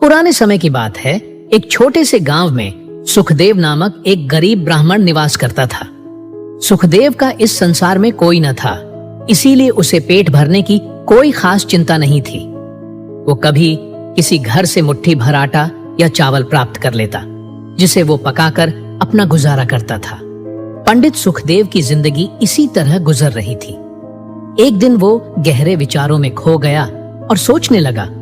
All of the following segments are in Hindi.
पुराने समय की बात है। एक छोटे से गांव में सुखदेव नामक एक गरीब ब्राह्मण निवास करता था। सुखदेव का इस संसार में कोई न था, इसीलिए उसे पेट भरने की कोई खास चिंता नहीं थी। वो कभी किसी घर से मुट्ठी भर आटा या चावल प्राप्त कर लेता, जिसे वो पकाकर अपना गुजारा करता था। पंडित सुखदेव की जिंदगी इसी तरह गुजर रही थी। एक दिन वो गहरे विचारों में खो गया और सोचने लगा,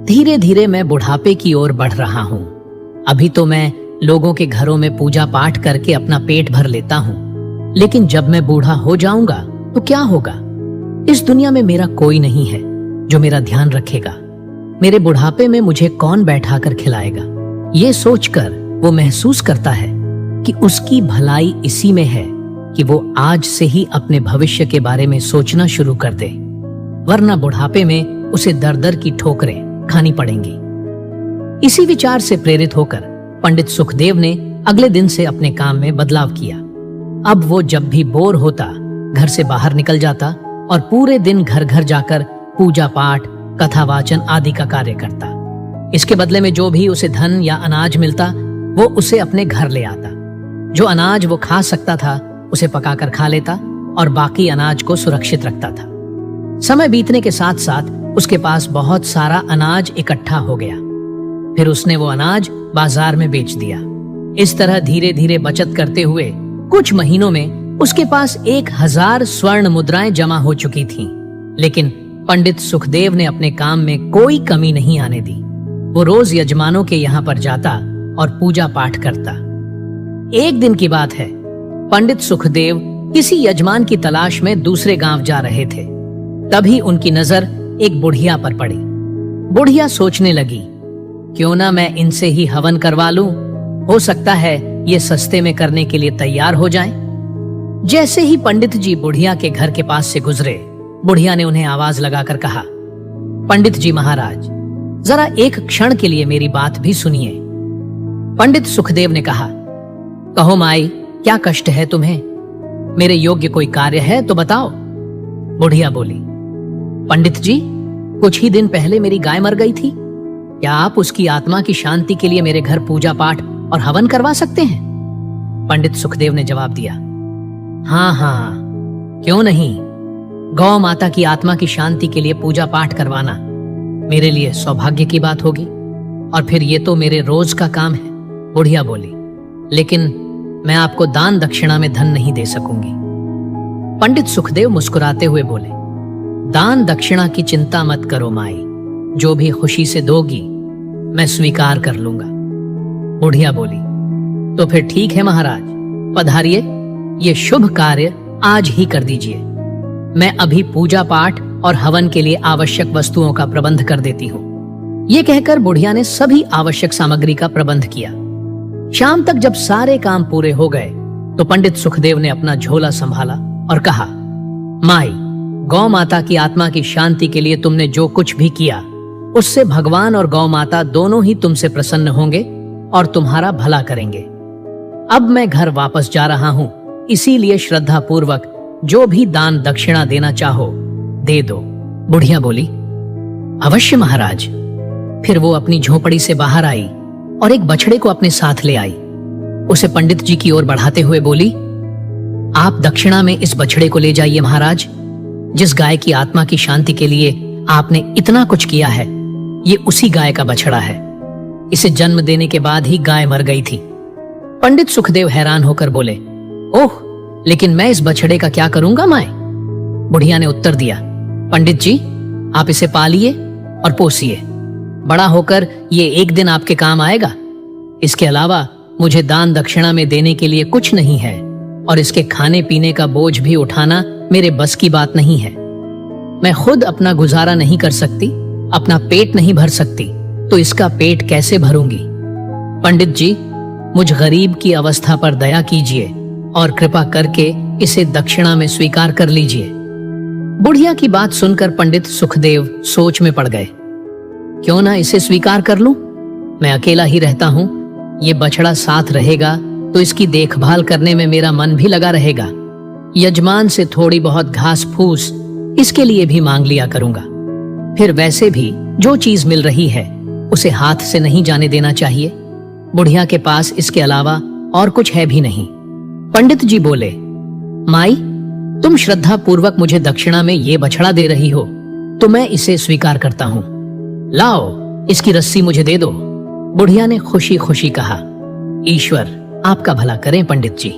धीरे धीरे मैं बुढ़ापे की ओर बढ़ रहा हूँ। अभी तो मैं लोगों के घरों में पूजा पाठ करके अपना पेट भर लेता हूँ, लेकिन जब मैं बूढ़ा हो जाऊंगा तो क्या होगा? इस दुनिया में मेरा कोई नहीं है जो मेरा ध्यान रखेगा। मेरे बुढ़ापे में मुझे कौन बैठा कर खिलाएगा? ये सोचकर वो महसूस करता है कि उसकी भलाई इसी में है कि वो आज से ही अपने भविष्य के बारे में सोचना शुरू कर दे, वरना बुढ़ापे में उसे दर दर की ठोकरें खानी पड़ेंगी। इसी विचार से प्रेरित होकर पंडित सुखदेव ने अगले दिन से अपने काम में बदलाव किया। अब वो जब भी बोर होता घर से बाहर निकल जाता और पूरे दिन घर घर जाकर पूजा पाठ, कथा वाचन आदि का कार्य करता। इसके बदले में जो भी उसे धन या अनाज मिलता वो उसे अपने घर ले आता। जो अनाज वो खा सकता था उसे पकाकर खा लेता और बाकी अनाज को सुरक्षित रखता था। समय बीतने के साथ साथ उसके पास बहुत सारा अनाज इकट्ठा हो गया। फिर उसने वो अनाज बाजार में बेच दिया। इस तरह धीरे धीरे बचत करते हुए कुछ महीनों में उसके पास 1000 स्वर्ण मुद्राएं जमा हो चुकी थीं। लेकिन पंडित सुखदेव ने अपने काम में कोई कमी नहीं आने दी। वो रोज यजमानों के यहाँ पर जाता और पूजा पाठ करता। एक दिन की बात है, पंडित सुखदेव किसी यजमान की तलाश में दूसरे गांव जा रहे थे। तभी उनकी नजर एक बुढ़िया पर पड़ी। बुढ़िया सोचने लगी, क्यों ना मैं इनसे ही हवन करवा लूं, हो सकता है ये सस्ते में करने के लिए तैयार हो जाएं। जैसे ही पंडित जी बुढ़िया के घर के पास से गुजरे, बुढ़िया ने उन्हें आवाज लगाकर कहा, पंडित जी महाराज, जरा एक क्षण के लिए मेरी बात भी सुनिए। पंडित सुखदेव ने कहा, कहो माई, क्या कष्ट है तुम्हें? मेरे योग्य कोई कार्य है तो बताओ। बुढ़िया बोली, पंडित जी, कुछ ही दिन पहले मेरी गाय मर गई थी। क्या आप उसकी आत्मा की शांति के लिए मेरे घर पूजा पाठ और हवन करवा सकते हैं? पंडित सुखदेव ने जवाब दिया, हाँ हाँ, क्यों नहीं। गौ माता की आत्मा की शांति के लिए पूजा पाठ करवाना मेरे लिए सौभाग्य की बात होगी, और फिर ये तो मेरे रोज का काम है। बुढ़िया बोली, लेकिन मैं आपको दान दक्षिणा में धन नहीं दे सकूंगी। पंडित सुखदेव मुस्कुराते हुए बोले, दान दक्षिणा की चिंता मत करो माई, जो भी खुशी से दोगी मैं स्वीकार कर लूंगा। बुढ़िया बोली, तो फिर ठीक है महाराज, पधारिए, ये शुभ कार्य आज ही कर दीजिए। मैं अभी पूजा पाठ और हवन के लिए आवश्यक वस्तुओं का प्रबंध कर देती हूँ। ये कहकर बुढ़िया ने सभी आवश्यक सामग्री का प्रबंध किया। शाम तक जब सारे काम पूरे हो गए तो पंडित सुखदेव ने अपना झोला संभाला और कहा, माई, गौ माता की आत्मा की शांति के लिए तुमने जो कुछ भी किया, उससे भगवान और गौ माता दोनों ही तुमसे प्रसन्न होंगे और तुम्हारा भला करेंगे। अब मैं घर वापस जा रहा हूँ, इसीलिए श्रद्धा पूर्वक जो भी दान दक्षिणा देना चाहो दे दो। बुढ़िया बोली, अवश्य महाराज। फिर वो अपनी झोपड़ी से बाहर आई और एक बछड़े को अपने साथ ले आई। उसे पंडित जी की ओर बढ़ाते हुए बोली, आप दक्षिणा में इस बछड़े को ले जाइए महाराज। जिस गाय की आत्मा की शांति के लिए आपने इतना कुछ किया है, ये उसी गाय का बछड़ा है। इसे जन्म देने के बाद ही गाय मर गई थी। पंडित सुखदेव हैरान होकर बोले, ओह, लेकिन मैं इस बछड़े का क्या करूंगा माए? बुढ़िया ने उत्तर दिया, पंडित जी, आप इसे पालिए और पोसिए। बड़ा होकर ये एक दिन आपके काम आएगा। इसके अलावा मुझे दान दक्षिणा में देने के लिए कुछ नहीं है, और इसके खाने पीने का बोझ भी उठाना मेरे बस की बात नहीं है। मैं खुद अपना गुजारा नहीं कर सकती, अपना पेट नहीं भर सकती, तो इसका पेट कैसे भरूंगी? पंडित जी, मुझ गरीब की अवस्था पर दया कीजिए और कृपा करके इसे दक्षिणा में स्वीकार कर लीजिए। बुढ़िया की बात सुनकर पंडित सुखदेव सोच में पड़ गए। क्यों ना इसे स्वीकार कर लूं? मैं अकेला ही रहता हूं, ये बछड़ा साथ रहेगा तो इसकी देखभाल करने में मेरा मन भी लगा रहेगा। यजमान से थोड़ी बहुत घास फूस इसके लिए भी मांग लिया करूंगा। फिर वैसे भी जो चीज मिल रही है उसे हाथ से नहीं जाने देना चाहिए। बुढ़िया के पास इसके अलावा और कुछ है भी नहीं। पंडित जी बोले, माई, तुम श्रद्धा पूर्वक मुझे दक्षिणा में ये बछड़ा दे रही हो तो मैं इसे स्वीकार करता हूं। लाओ, इसकी रस्सी मुझे दे दो। बुढ़िया ने खुशी खुशी कहा, ईश्वर आपका भला करें पंडित जी।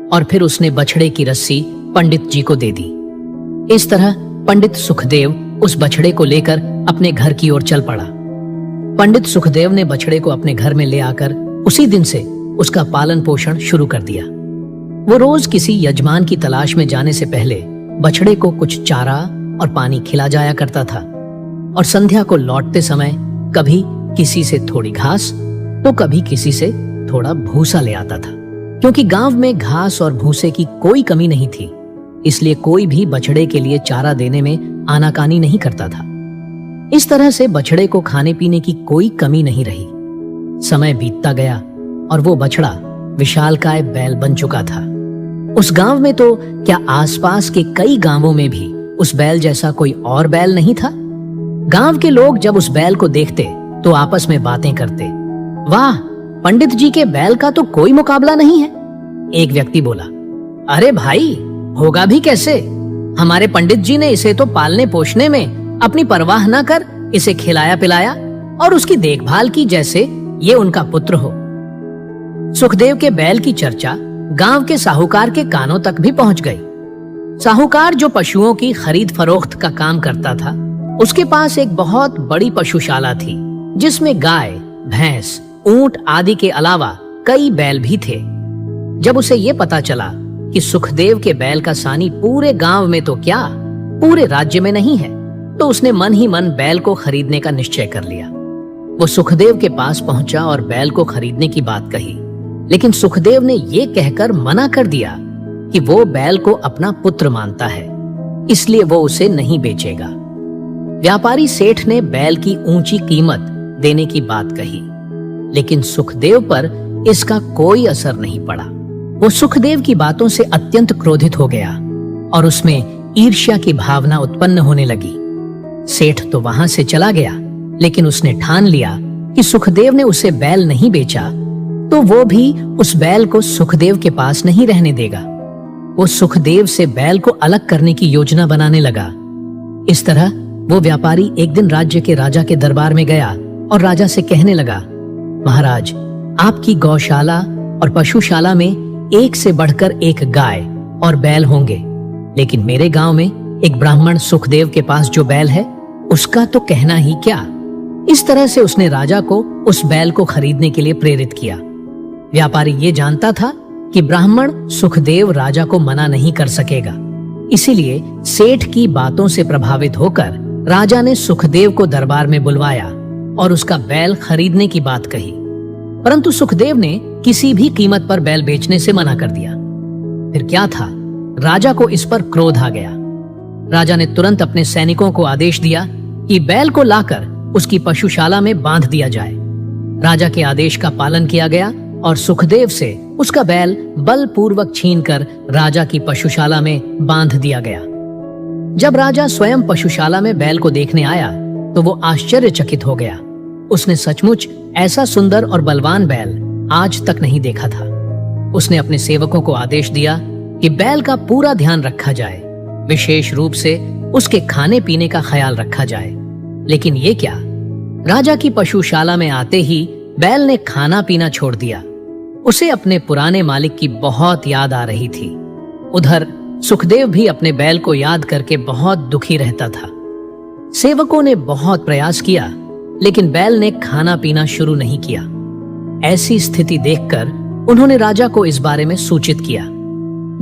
और फिर उसने बछड़े की रस्सी पंडित जी को दे दी। इस तरह पंडित सुखदेव उस बछड़े को लेकर अपने घर की ओर चल पड़ा। पंडित सुखदेव ने बछड़े को अपने घर में ले आकर उसी दिन से उसका पालन पोषण शुरू कर दिया। वो रोज किसी यजमान की तलाश में जाने से पहले बछड़े को कुछ चारा और पानी खिला जाया करता था और संध्या को लौटते समय कभी किसी से थोड़ी घास तो कभी किसी से थोड़ा भूसा ले आता था। क्योंकि गांव में घास और भूसे की कोई कमी नहीं थी, इसलिए कोई भी बछड़े के लिए चारा देने में आनाकानी नहीं करता था। इस तरह से बछड़े को खाने पीने की कोई कमी नहीं रही। समय बीतता गया और वो बछड़ा विशालकाय बैल बन चुका था। उस गांव में तो क्या आसपास के कई गांवों में भी उस बैल जैसा कोई और बैल नहीं था। गांव के लोग जब उस बैल को देखते तो आपस में बातें करते, वाह, पंडित जी के बैल का तो कोई मुकाबला नहीं है। एक व्यक्ति बोला, अरे भाई, होगा भी कैसे, हमारे पंडित जी ने इसे तो पालने पोषने में अपनी परवाह न कर इसे खिलाया पिलाया और उसकी देखभाल की जैसे ये उनका पुत्र हो। सुखदेव के बैल की चर्चा गांव के साहूकार के कानों तक भी पहुंच गई। साहूकार जो पशुओं की खरीद फरोख्त का काम करता था, उसके पास एक बहुत बड़ी पशुशाला थी जिसमें गाय, भैंस, ऊंट आदि के अलावा कई बैल भी थे। जब उसे ये पता चला कि सुखदेव के बैल का सानी पूरे गांव में तो क्या पूरे राज्य में नहीं है, तो उसने मन ही मन बैल को खरीदने का निश्चय कर लिया। वो सुखदेव के पास पहुंचा और बैल को खरीदने की बात कही, लेकिन सुखदेव ने ये कहकर मना कर दिया कि वो बैल को अपना पुत्र मानता है, इसलिए वो उसे नहीं बेचेगा। व्यापारी सेठ ने बैल की ऊंची कीमत देने की बात कही, लेकिन सुखदेव पर इसका कोई असर नहीं पड़ा। वो सुखदेव की बातों से अत्यंत क्रोधित हो गया और उसमें ईर्ष्या की भावना उत्पन्न होने लगी। सेठ तो वहां से चला गया, लेकिन उसने ठान लिया कि सुखदेव ने उसे बैल नहीं बेचा तो वो भी उस बैल को सुखदेव के पास नहीं रहने देगा। वो सुखदेव से बैल को अलग करने की योजना बनाने लगा। इस तरह वो व्यापारी एक दिन राज्य के राजा के दरबार में गया और राजा से कहने लगा, महाराज, आपकी गौशाला और पशुशाला में एक से बढ़कर एक गाय और बैल होंगे, लेकिन मेरे गांव में एक ब्राह्मण सुखदेव के पास जो बैल है उसका तो कहना ही क्या। इस तरह से उसने राजा को उस बैल को खरीदने के लिए प्रेरित किया। व्यापारी ये जानता था कि ब्राह्मण सुखदेव राजा को मना नहीं कर सकेगा, इसीलिए सेठ की बातों से प्रभावित होकर राजा ने सुखदेव को दरबार में बुलवाया और उसका बैल खरीदने की बात कही। परंतु सुखदेव ने किसी भी कीमत पर बैल बेचने से मना कर दिया। फिर क्या था, राजा को इस पर क्रोध आ गया। राजा ने तुरंत अपने सैनिकों को आदेश दिया कि बैल को लाकर उसकी पशुशाला में बांध दिया जाए। राजा के आदेश का पालन किया गया और सुखदेव से उसका बैल बलपूर्वक छीनकर राजा की पशुशाला में बांध दिया गया। जब राजा स्वयं पशुशाला में बैल को देखने आया तो वो आश्चर्यचकित हो गया। उसने सचमुच ऐसा सुंदर और बलवान बैल आज तक नहीं देखा था। उसने अपने सेवकों को आदेश दिया कि बैल का पूरा ध्यान रखा जाए, विशेष रूप से उसके खाने पीने का ख्याल रखा जाए। लेकिन ये क्या, राजा की पशुशाला में आते ही बैल ने खाना पीना छोड़ दिया। उसे अपने पुराने मालिक की बहुत याद आ रही थी। उधर सुखदेव भी अपने बैल को याद करके बहुत दुखी रहता था। सेवकों ने बहुत प्रयास किया, लेकिन बैल ने खाना पीना शुरू नहीं किया। ऐसी स्थिति देखकर उन्होंने राजा को इस बारे में सूचित किया।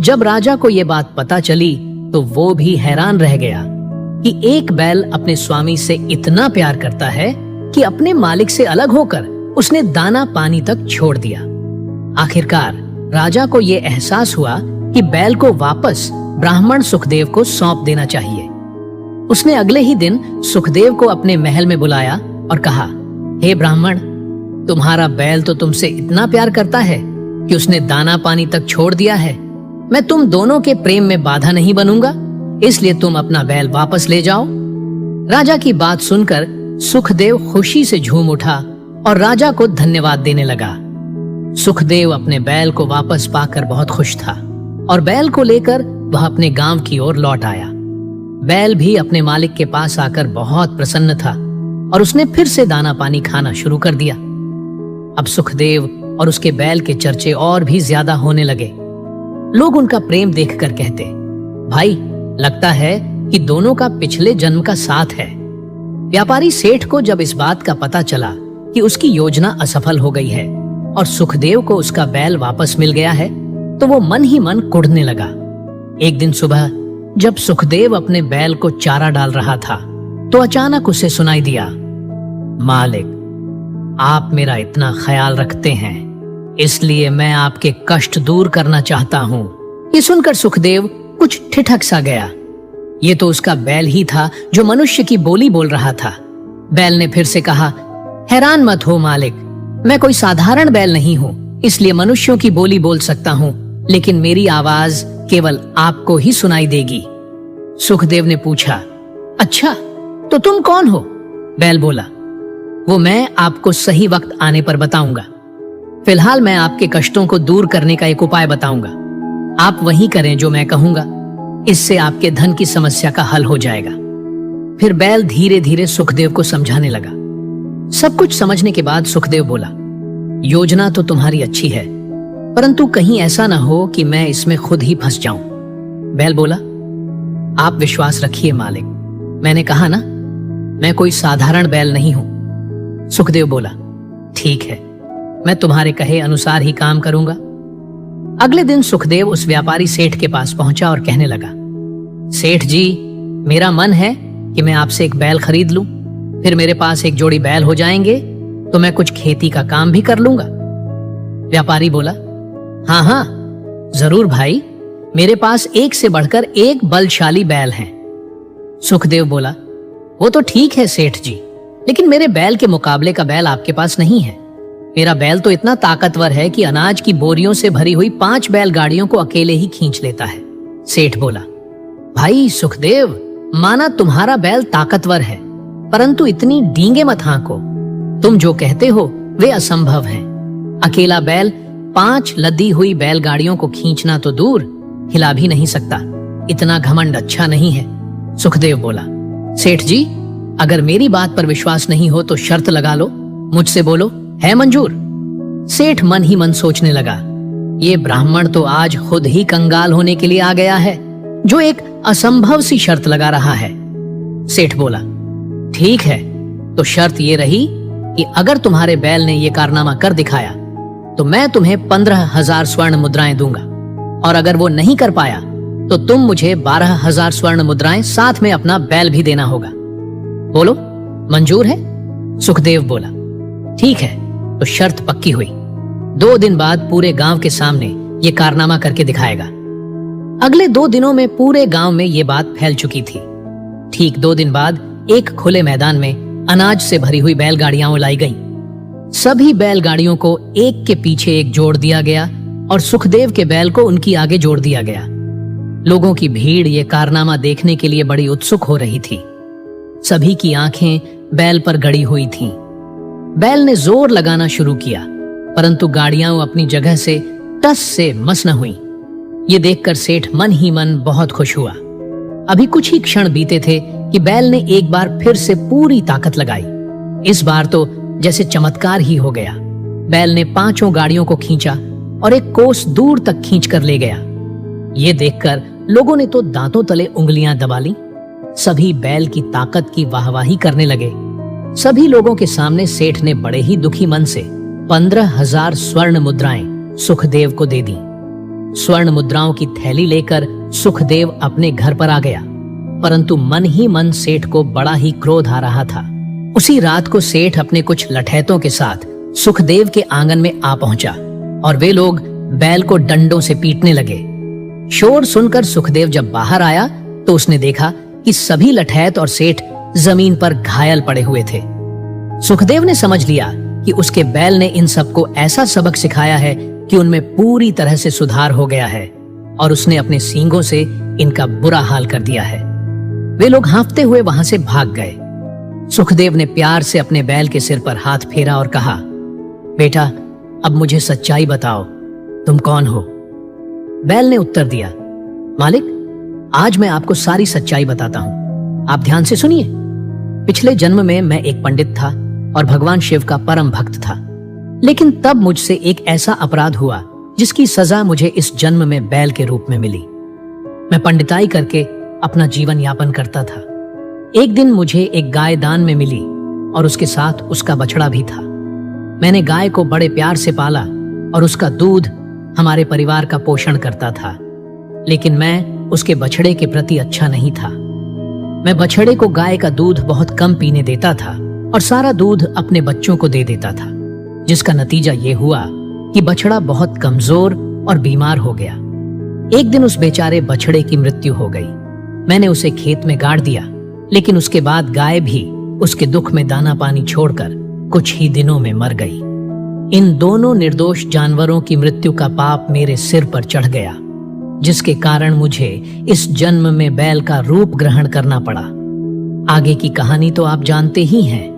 जब राजा को यह बात पता चली तो वो भी हैरान रह गया कि एक बैल अपने स्वामी से इतना प्यार करता है कि अपने मालिक से अलग होकर उसने दाना पानी तक छोड़ दिया। आखिरकार राजा को यह एहसास हुआ कि बैल को वापस ब्राह्मण सुखदेव को सौंप देना चाहिए। उसने अगले ही दिन सुखदेव को अपने महल में बुलाया और कहा, हे ब्राह्मण, तुम्हारा बैल तो तुमसे इतना प्यार करता है कि उसने दाना पानी तक छोड़ दिया है। मैं तुम दोनों के प्रेम में बाधा नहीं बनूंगा, इसलिए तुम अपना बैल वापस ले जाओ। राजा की बात सुनकर सुखदेव खुशी से झूम उठा और राजा को धन्यवाद देने लगा। सुखदेव अपने बैल को वापस पाकर बहुत खुश था और बैल को लेकर वह अपने गांव की ओर लौट आया। बैल भी अपने मालिक के पास आकर बहुत प्रसन्न था और उसने फिर से दाना पानी खाना शुरू कर दिया। अब सुखदेव और उसके बैल के चर्चे और भी ज्यादा होने लगे। लोग उनका प्रेम देखकर कहते, भाई लगता है कि दोनों का पिछले जन्म का साथ है। व्यापारी सेठ को जब इस बात का पता चला कि उसकी योजना असफल हो गई है और सुखदेव को उसका बैल वापस मिल गया है, तो वो मन ही मन कुढ़ने लगा। एक दिन सुबह जब सुखदेव अपने बैल को चारा डाल रहा था, तो अचानक उसे सुनाई दिया, मालिक, आप मेरा इतना ख्याल रखते हैं, इसलिए मैं आपके कष्ट दूर करना चाहता हूं। ये सुनकर सुखदेव कुछ ठिठक सा गया। ये तो उसका बैल ही था जो मनुष्य की बोली बोल रहा था। बैल ने फिर से कहा, हैरान मत हो मालिक, मैं कोई साधारण बैल नहीं हूं, इसलिए मनुष्यों की बोली बोल सकता हूं, लेकिन मेरी आवाज केवल आपको ही सुनाई देगी। सुखदेव ने पूछा, अच्छा तो तुम कौन हो? बैल बोला, वो मैं आपको सही वक्त आने पर बताऊंगा। फिलहाल मैं आपके कष्टों को दूर करने का एक उपाय बताऊंगा। आप वही करें जो मैं कहूंगा, इससे आपके धन की समस्या का हल हो जाएगा। फिर बैल धीरे धीरे सुखदेव को समझाने लगा। सब कुछ समझने के बाद सुखदेव बोला, योजना तो तुम्हारी अच्छी है, परंतु कहीं ऐसा ना हो कि मैं इसमें खुद ही फंस जाऊं। बैल बोला, आप विश्वास रखिए मालिक, मैंने कहा ना, मैं कोई साधारण बैल नहीं हूं। सुखदेव बोला, ठीक है, मैं तुम्हारे कहे अनुसार ही काम करूंगा। अगले दिन सुखदेव उस व्यापारी सेठ के पास पहुंचा और कहने लगा, सेठ जी, मेरा मन है कि मैं आपसे एक बैल खरीद लूं, फिर मेरे पास एक जोड़ी बैल हो जाएंगे तो मैं कुछ खेती का काम भी कर लूंगा। व्यापारी बोला, हाँ हाँ जरूर भाई, मेरे पास एक से बढ़कर एक बलशाली बैल हैं। सुखदेव बोला, वो तो ठीक है सेठ जी, लेकिन मेरे बैल के मुकाबले का बैल आपके पास नहीं है। मेरा बैल तो इतना ताकतवर है कि अनाज की बोरियों से भरी हुई 5 बैलगाड़ियों को अकेले ही खींच लेता है। सेठ बोला, भाई सुखदेव, माना तुम्हारा बैल ताकतवर है, परंतु इतनी डींगे मत हाँको। तुम जो कहते हो वे असंभव है। अकेला बैल 5 लदी हुई बैलगाड़ियों को खींचना तो दूर, हिला भी नहीं सकता। इतना घमंड अच्छा नहीं है। सुखदेव बोला, सेठ जी, अगर मेरी बात पर विश्वास नहीं हो तो शर्त लगा लो, मुझसे बोलो, है मंजूर? सेठ मन ही मन सोचने लगा, ये ब्राह्मण तो आज खुद ही कंगाल होने के लिए आ गया है, जो एक असंभव सी शर्त लगा रहा है। सेठ बोला, ठीक है, तो शर्त ये रही कि अगर तुम्हारे बैल ने ये कारनामा कर दिखाया तो मैं तुम्हें 15,000 स्वर्ण मुद्राएं दूंगा, और अगर वो नहीं कर पाया तो तुम मुझे 12,000 स्वर्ण मुद्राएं, साथ में अपना बैल भी देना होगा। बोलो, मंजूर है? सुखदेव बोला, ठीक है, तो शर्त पक्की हुई। 2 दिन बाद पूरे गांव के सामने ये कारनामा करके दिखाएगा। अगले 2 दिनों में पूरे गांव में ये बात फैल चुकी थी। ठीक 2 दिन बाद एक खुले मैदान में अनाज से भरी हुई बैलगाड़ियां लाई गईं। सभी बैलगाड़ियों को एक के पीछे एक जोड़ दिया गया और सुखदेव के बैल को उनकी आगे जोड़ दिया गया। लोगों की भीड़ ये कारनामा देखने के लिए बड़ी उत्सुक हो रही थी। सभी की आंखें बैल पर गड़ी हुई थीं। बैल ने जोर लगाना शुरू किया, परंतु गाड़ियां अपनी जगह से टस से मस न हुई। ये देखकर सेठ मन ही मन बहुत खुश हुआ। अभी कुछ ही क्षण बीते थे कि बैल ने एक बार फिर से पूरी ताकत लगाई। इस बार तो जैसे चमत्कार ही हो गया। बैल ने 5 गाड़ियों को खींचा और एक कोस दूर तक खींच कर ले गया। ये देखकर लोगों ने तो दांतों तले उंगलियां दबा ली। सभी बैल की ताकत की वाहवाही करने लगे। सभी लोगों के सामने सेठ ने बड़े ही दुखी मन से 15,000 स्वर्ण मुद्राएं सुखदेव को दे दी। स्वर्ण मुद्राओं की थैली लेकर सुखदेव अपने घर पर आ गया, परंतु मन ही मन सेठ को बड़ा ही क्रोध आ रहा था। उसी रात को सेठ अपने कुछ लठैतों के साथ सुखदेव के आंगन में आ पहुंचा और वे लोग बैल को डंडों से पीटने लगे। शोर सुनकर सुखदेव जब बाहर आया तो उसने देखा कि सभी लठैत और सेठ जमीन पर घायल पड़े हुए थे। सुखदेव ने समझ लिया कि उसके बैल ने इन सबको ऐसा सबक सिखाया है कि उनमें पूरी तरह से सुधार हो गया है और उसने अपने सींगों से इनका बुरा हाल कर दिया है। वे लोग हाँफते हुए वहां से भाग गए। सुखदेव ने प्यार से अपने बैल के सिर पर हाथ फेरा और कहा, बेटा, अब मुझे सच्चाई बताओ, तुम कौन हो? बैल ने उत्तर दिया, मालिक, आज मैं आपको सारी सच्चाई बताता हूं, आप ध्यान से सुनिए। पिछले जन्म में मैं एक पंडित था और भगवान शिव का परम भक्त था, लेकिन तब मुझसे एक ऐसा अपराध हुआ जिसकी सजा मुझे इस जन्म में बैल के रूप में मिली। मैं पंडिताई करके अपना जीवन यापन करता था। एक दिन मुझे एक गाय दान में मिली और उसके साथ उसका बछड़ा भी था। मैंने गाय को बड़े प्यार से पाला और उसका दूध हमारे परिवार का पोषण करता था, लेकिन मैं उसके बछड़े के प्रति अच्छा नहीं था। मैं बछड़े को गाय का दूध बहुत कम पीने देता था और सारा दूध अपने बच्चों को दे देता था, जिसका नतीजा ये हुआ कि बछड़ा बहुत कमजोर और बीमार हो गया। एक दिन उस बेचारे बछड़े की मृत्यु हो गई। मैंने उसे खेत में गाड़ दिया, लेकिन उसके बाद गाय भी उसके दुख में दाना पानी छोड़कर कुछ ही दिनों में मर गई। इन दोनों निर्दोष जानवरों की मृत्यु का पाप मेरे सिर पर चढ़ गया, जिसके कारण मुझे इस जन्म में बैल का रूप ग्रहण करना पड़ा। आगे की कहानी तो आप जानते ही हैं।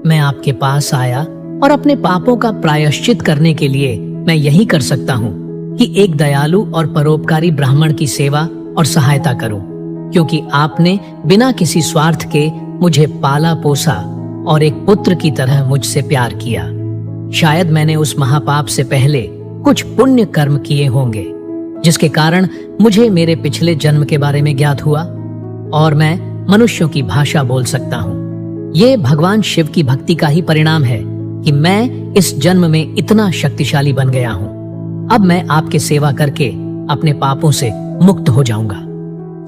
मैं आपके पास आया और अपने पापों का प्रायश्चित करने के लिए मैं यही कर सकता हूँ कि एक दयालु और परोपकारी ब्राह्मण की सेवा और सहायता करूं, क्योंकि आपने बिना किसी स्वार्थ के मुझे पाला पोसा और एक पुत्र की तरह मुझसे प्यार किया। शायद मैंने उस महापाप से पहले कुछ पुण्य कर्म किए होंगे, जिसके कारण मुझे मेरे पिछले जन्म के बारे में ज्ञात हुआ और मैं मनुष्यों की भाषा बोल सकता हूँ। ये भगवान शिव की भक्ति का ही परिणाम है कि मैं इस जन्म में इतना शक्तिशाली बन गया हूँ। अब मैं आपकी सेवा करके अपने पापों से मुक्त हो जाऊंगा।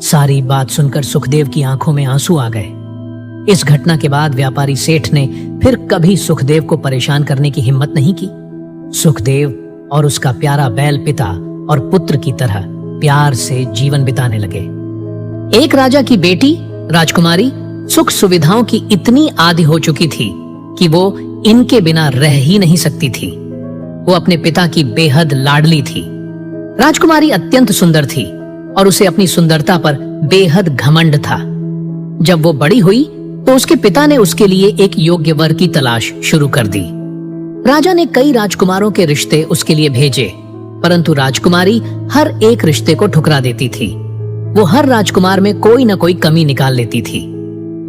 सारी बात सुनकर सुखदेव की आंखों में आंसू आ गए। इस घटना के बाद व्यापारी सेठ ने फिर कभी सुखदेव को परेशान करने की हिम्मत नहीं की। सुखदेव और उसका प्यारा बैल पिता और पुत्र की तरह प्यार से जीवन बिताने लगे। एक राजा की बेटी राजकुमारी सुख सुविधाओं की इतनी आदी हो चुकी थी कि वो इनके बिना रह ही नहीं सकती थी। वो अपने पिता की बेहद लाडली थी। राजकुमारी अत्यंत सुंदर थी और उसे अपनी सुंदरता पर बेहद घमंड था। जब वो बड़ी हुई तो उसके पिता ने उसके लिए एक योग्य वर की तलाश शुरू कर दी। राजा ने कई राजकुमारों के रिश्ते उसके लिए भेजे, परंतु राजकुमारी हर एक रिश्ते को ठुकरा देती थी। वो हर राजकुमार में कोई न कोई कमी निकाल लेती थी।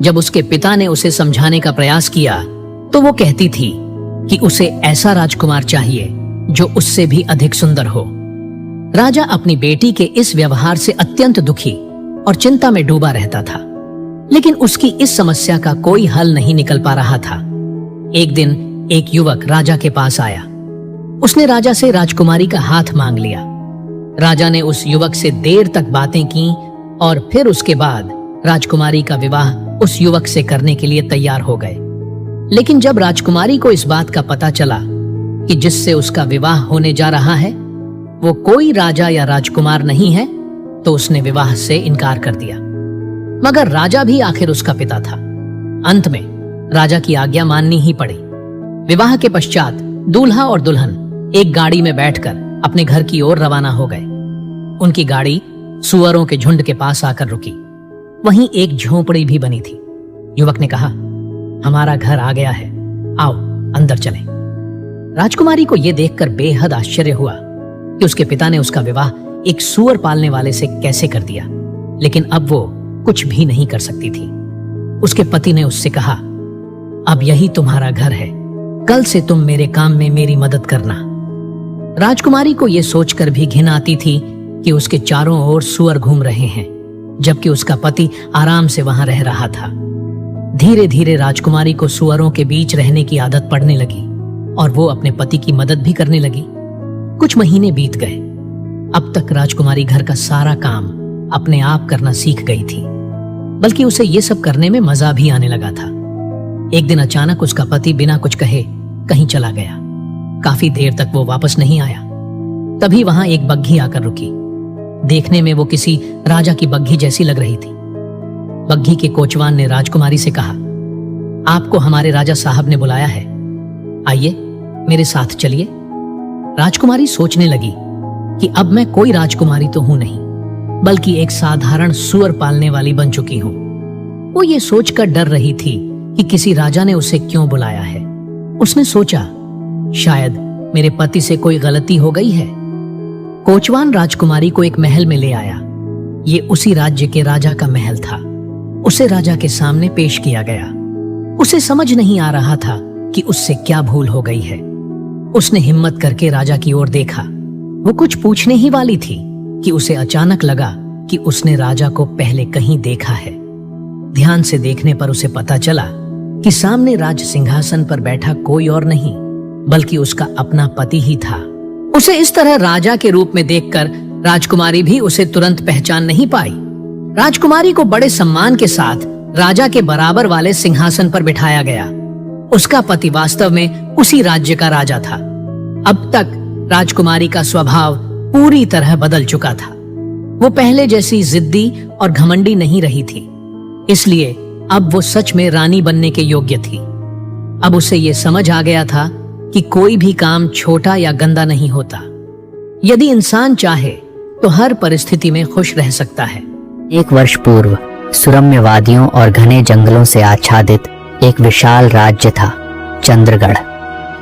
जब उसके पिता ने उसे समझाने का प्रयास किया तो वो कहती थी कि उसे ऐसा राजकुमार चाहिए जो उससे भी अधिक सुंदर हो। राजा अपनी बेटी के इस व्यवहार से अत्यंत दुखी और चिंता में डूबा रहता था, लेकिन उसकी इस समस्या का कोई हल नहीं निकल पा रहा था। एक दिन एक युवक राजा के पास आया। उसने राजा से राजकुमारी का हाथ मांग लिया। राजा ने उस युवक से देर तक बातें की और फिर उसके बाद राजकुमारी का विवाह उस युवक से करने के लिए तैयार हो गए। लेकिन जब राजकुमारी को इस बात का पता चला कि जिससे उसका विवाह होने जा रहा है वो कोई राजा या राजकुमार नहीं है, तो उसने विवाह से इनकार कर दिया। मगर राजा भी आखिर उसका पिता था। अंत में राजा की आज्ञा माननी ही पड़ी। विवाह के पश्चात दूल्हा और दुल्हन एक गाड़ी में बैठकर अपने घर की ओर रवाना हो गए। उनकी गाड़ी सुअरों के झुंड के पास आकर रुकी। वहीं एक झोपड़ी भी बनी थी। युवक ने कहा, हमारा घर आ गया है, आओ अंदर चलें। राजकुमारी को यह देखकर बेहद आश्चर्य हुआ कि उसके पिता ने उसका विवाह एक सुअर पालने वाले से कैसे कर दिया, लेकिन अब वो कुछ भी नहीं कर सकती थी। उसके पति ने उससे कहा, अब यही तुम्हारा घर है, कल से तुम मेरे काम में मेरी मदद करना। राजकुमारी को यह सोचकर भी घिन आती थी कि उसके चारों ओर सुअर घूम रहे हैं, जबकि उसका पति आराम से वहां रह रहा था। धीरे धीरे राजकुमारी को सुअरों के बीच रहने की आदत पड़ने लगी और वो अपने पति की मदद भी करने लगी। कुछ महीने बीत गए। अब तक राजकुमारी घर का सारा काम अपने आप करना सीख गई थी, बल्कि उसे ये सब करने में मजा भी आने लगा था। एक दिन अचानक उसका पति बिना कुछ कहे कहीं चला गया। काफी देर तक वो वापस नहीं आया। तभी वहां एक बग्घी आकर रुकी। देखने में वो किसी राजा की बग्घी जैसी लग रही थी। बग्घी के कोचवान ने राजकुमारी से कहा, आपको हमारे राजा साहब ने बुलाया है, आइए मेरे साथ चलिए। राजकुमारी सोचने लगी कि अब मैं कोई राजकुमारी तो हूं नहीं, बल्कि एक साधारण सुअर पालने वाली बन चुकी हूं। वो ये सोचकर डर रही थी कि किसी राजा ने उसे क्यों बुलाया है। उसने सोचा, शायद मेरे पति से कोई गलती हो गई है। कोचवान राजकुमारी को एक महल में ले आया। ये उसी राज्य के राजा का महल था। उसे राजा के सामने पेश किया गया। उसे समझ नहीं आ रहा था कि उससे क्या भूल हो गई है। उसने हिम्मत करके राजा की ओर देखा। वो कुछ पूछने ही वाली थी कि उसे अचानक लगा कि उसने राजा को पहले कहीं देखा है। ध्यान से देखने पर उसे पता चला कि सामने राज सिंहासन पर बैठा कोई और नहीं बल्कि उसका अपना पति ही था। उसे इस तरह राजा के रूप में देखकर राजकुमारी भी उसे तुरंत पहचान नहीं पाई। राजकुमारी को बड़े सम्मान के साथ राजा के बराबर वाले सिंहासन पर बिठाया गया। उसका पति वास्तव में उसी राज्य का राजा था। अब तक राजकुमारी का स्वभाव पूरी तरह बदल चुका था। वो पहले जैसी जिद्दी और घमंडी नहीं रही थी, इसलिए अब वो सच में रानी बनने के योग्य थी। अब उसे ये समझ आ गया था कि कोई भी काम छोटा या गंदा नहीं होता। यदि इंसान चाहे तो हर परिस्थिति में खुश रह सकता है। 1 वर्ष पूर्व सुरम्य वादियों और घने जंगलों से आच्छादित एक विशाल राज्य था, चंद्रगढ़।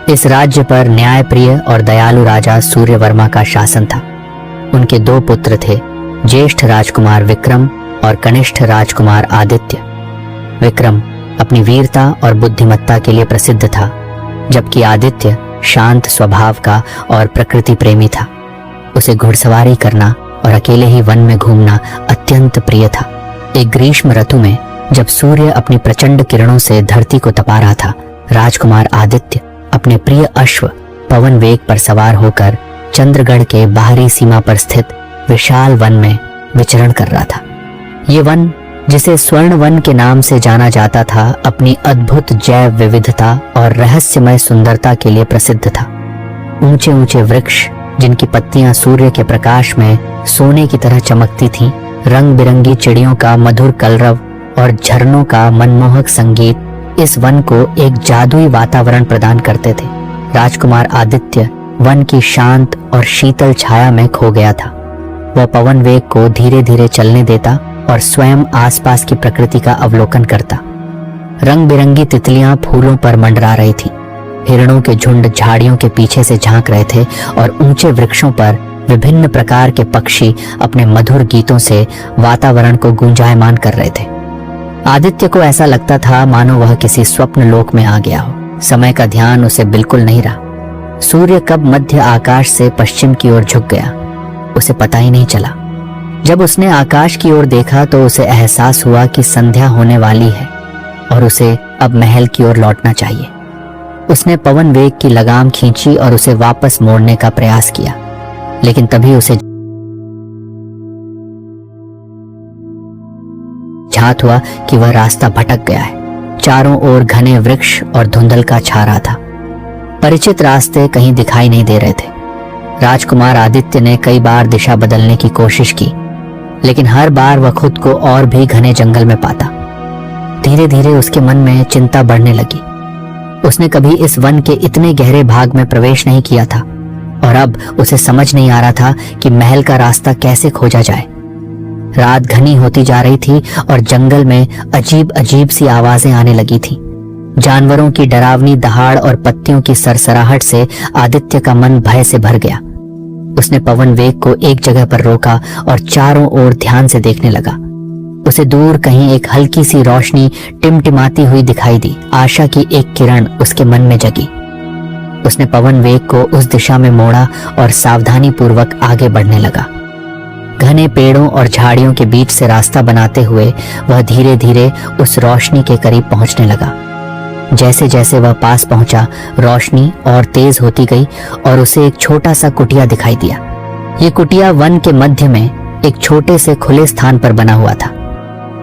इस राज्य पर न्यायप्रिय और दयालु राजा सूर्यवर्मा का शासन था। उनके 2 पुत्र थे, ज्येष्ठ राजकुमार विक्रम और कनिष्ठ राजकुमार आदित्य। विक्रम अपनी वीरता और बुद्धिमत्ता के लिए प्रसिद्ध था, जबकि आदित्य शांत स्वभाव का और प्रकृति प्रेमी था। उसे घुड़सवारी करना और अकेले ही वन में घूमना अत्यंत प्रिय था। एक ग्रीष्म ऋतु में जब सूर्य अपनी प्रचंड किरणों से धरती को तपा रहा था, राजकुमार आदित्य अपने प्रिय अश्व पवन वेग पर सवार होकर चंद्रगढ़ के बाहरी सीमा पर स्थित विशाल वन में विचरण कर रहा था। ये वन, जिसे स्वर्ण वन के नाम से जाना जाता था, अपनी अद्भुत जैव विविधता और रहस्यमय सुंदरता के लिए प्रसिद्ध था। ऊंचे ऊंचे वृक्ष, जिनकी पत्तियां सूर्य के प्रकाश में सोने की तरह चमकती थीं, रंग बिरंगी चिड़ियों का मधुर कलरव और झरनों का मनमोहक संगीत इस वन को एक जादुई वातावरण प्रदान करते थे। राजकुमार आदित्य वन की शांत और शीतल छाया में खो गया था। वह पवन वेग को धीरे धीरे चलने देता और स्वयं आसपास की प्रकृति का अवलोकन करता। रंग बिरंगी तितलियां फूलों पर मंडरा रही थी, हिरणों के झुंड झाड़ियों के पीछे से झांक रहे थे और ऊंचे वृक्षों पर विभिन्न प्रकार के पक्षी अपने मधुर गीतों से वातावरण को गुंजायमान कर रहे थे। आदित्य को ऐसा लगता था मानो वह किसी स्वप्न लोक में आ गया हो। समय का ध्यान उसे बिल्कुल नहीं रहा। सूर्य कब मध्य आकाश से पश्चिम की ओर झुक गया, उसे पता ही नहीं चला। जब उसने आकाश की ओर देखा तो उसे एहसास हुआ कि संध्या होने वाली है और उसे अब महल की ओर लौटना चाहिए। उसने पवन वेग की लगाम खींची और उसे वापस मोड़ने का प्रयास किया, लेकिन तभी उसे झात हुआ कि वह रास्ता भटक गया है। चारों ओर घने वृक्ष और धुंधल का छा रहा था। परिचित रास्ते कहीं दिखाई नहीं दे रहे थे। राजकुमार आदित्य ने कई बार दिशा बदलने की कोशिश की, लेकिन हर बार वह खुद को और भी घने जंगल में पाता। धीरे धीरे उसके मन में चिंता बढ़ने लगी। उसने कभी इस वन के इतने गहरे भाग में प्रवेश नहीं किया था और अब उसे समझ नहीं आ रहा था कि महल का रास्ता कैसे खोजा जाए। रात घनी होती जा रही थी और जंगल में अजीब अजीब सी आवाजें आने लगी थी। जानवरों की डरावनी दहाड़ और पत्तियों की सरसराहट से आदित्य का मन भय से भर गया। उसने पवन वेग को एक जगह पर रोका और चारों ओर ध्यान से देखने लगा। उसे दूर कहीं एक हल्की सी रोशनी टिमटिमाती हुई दिखाई दी। आशा की एक किरण उसके मन में जगी। उसने पवन वेग को उस दिशा में मोड़ा और सावधानी पूर्वक आगे बढ़ने लगा। घने पेड़ों और झाड़ियों के बीच से रास्ता बनाते हुए वह धीरे धीरे उस रोशनी के करीब पहुंचने लगा। जैसे जैसे वह पास पहुंचा, रोशनी और तेज होती गई और उसे एक छोटा सा कुटिया दिखाई दिया। ये कुटिया वन के मध्य में एक छोटे से खुले स्थान पर बना हुआ था।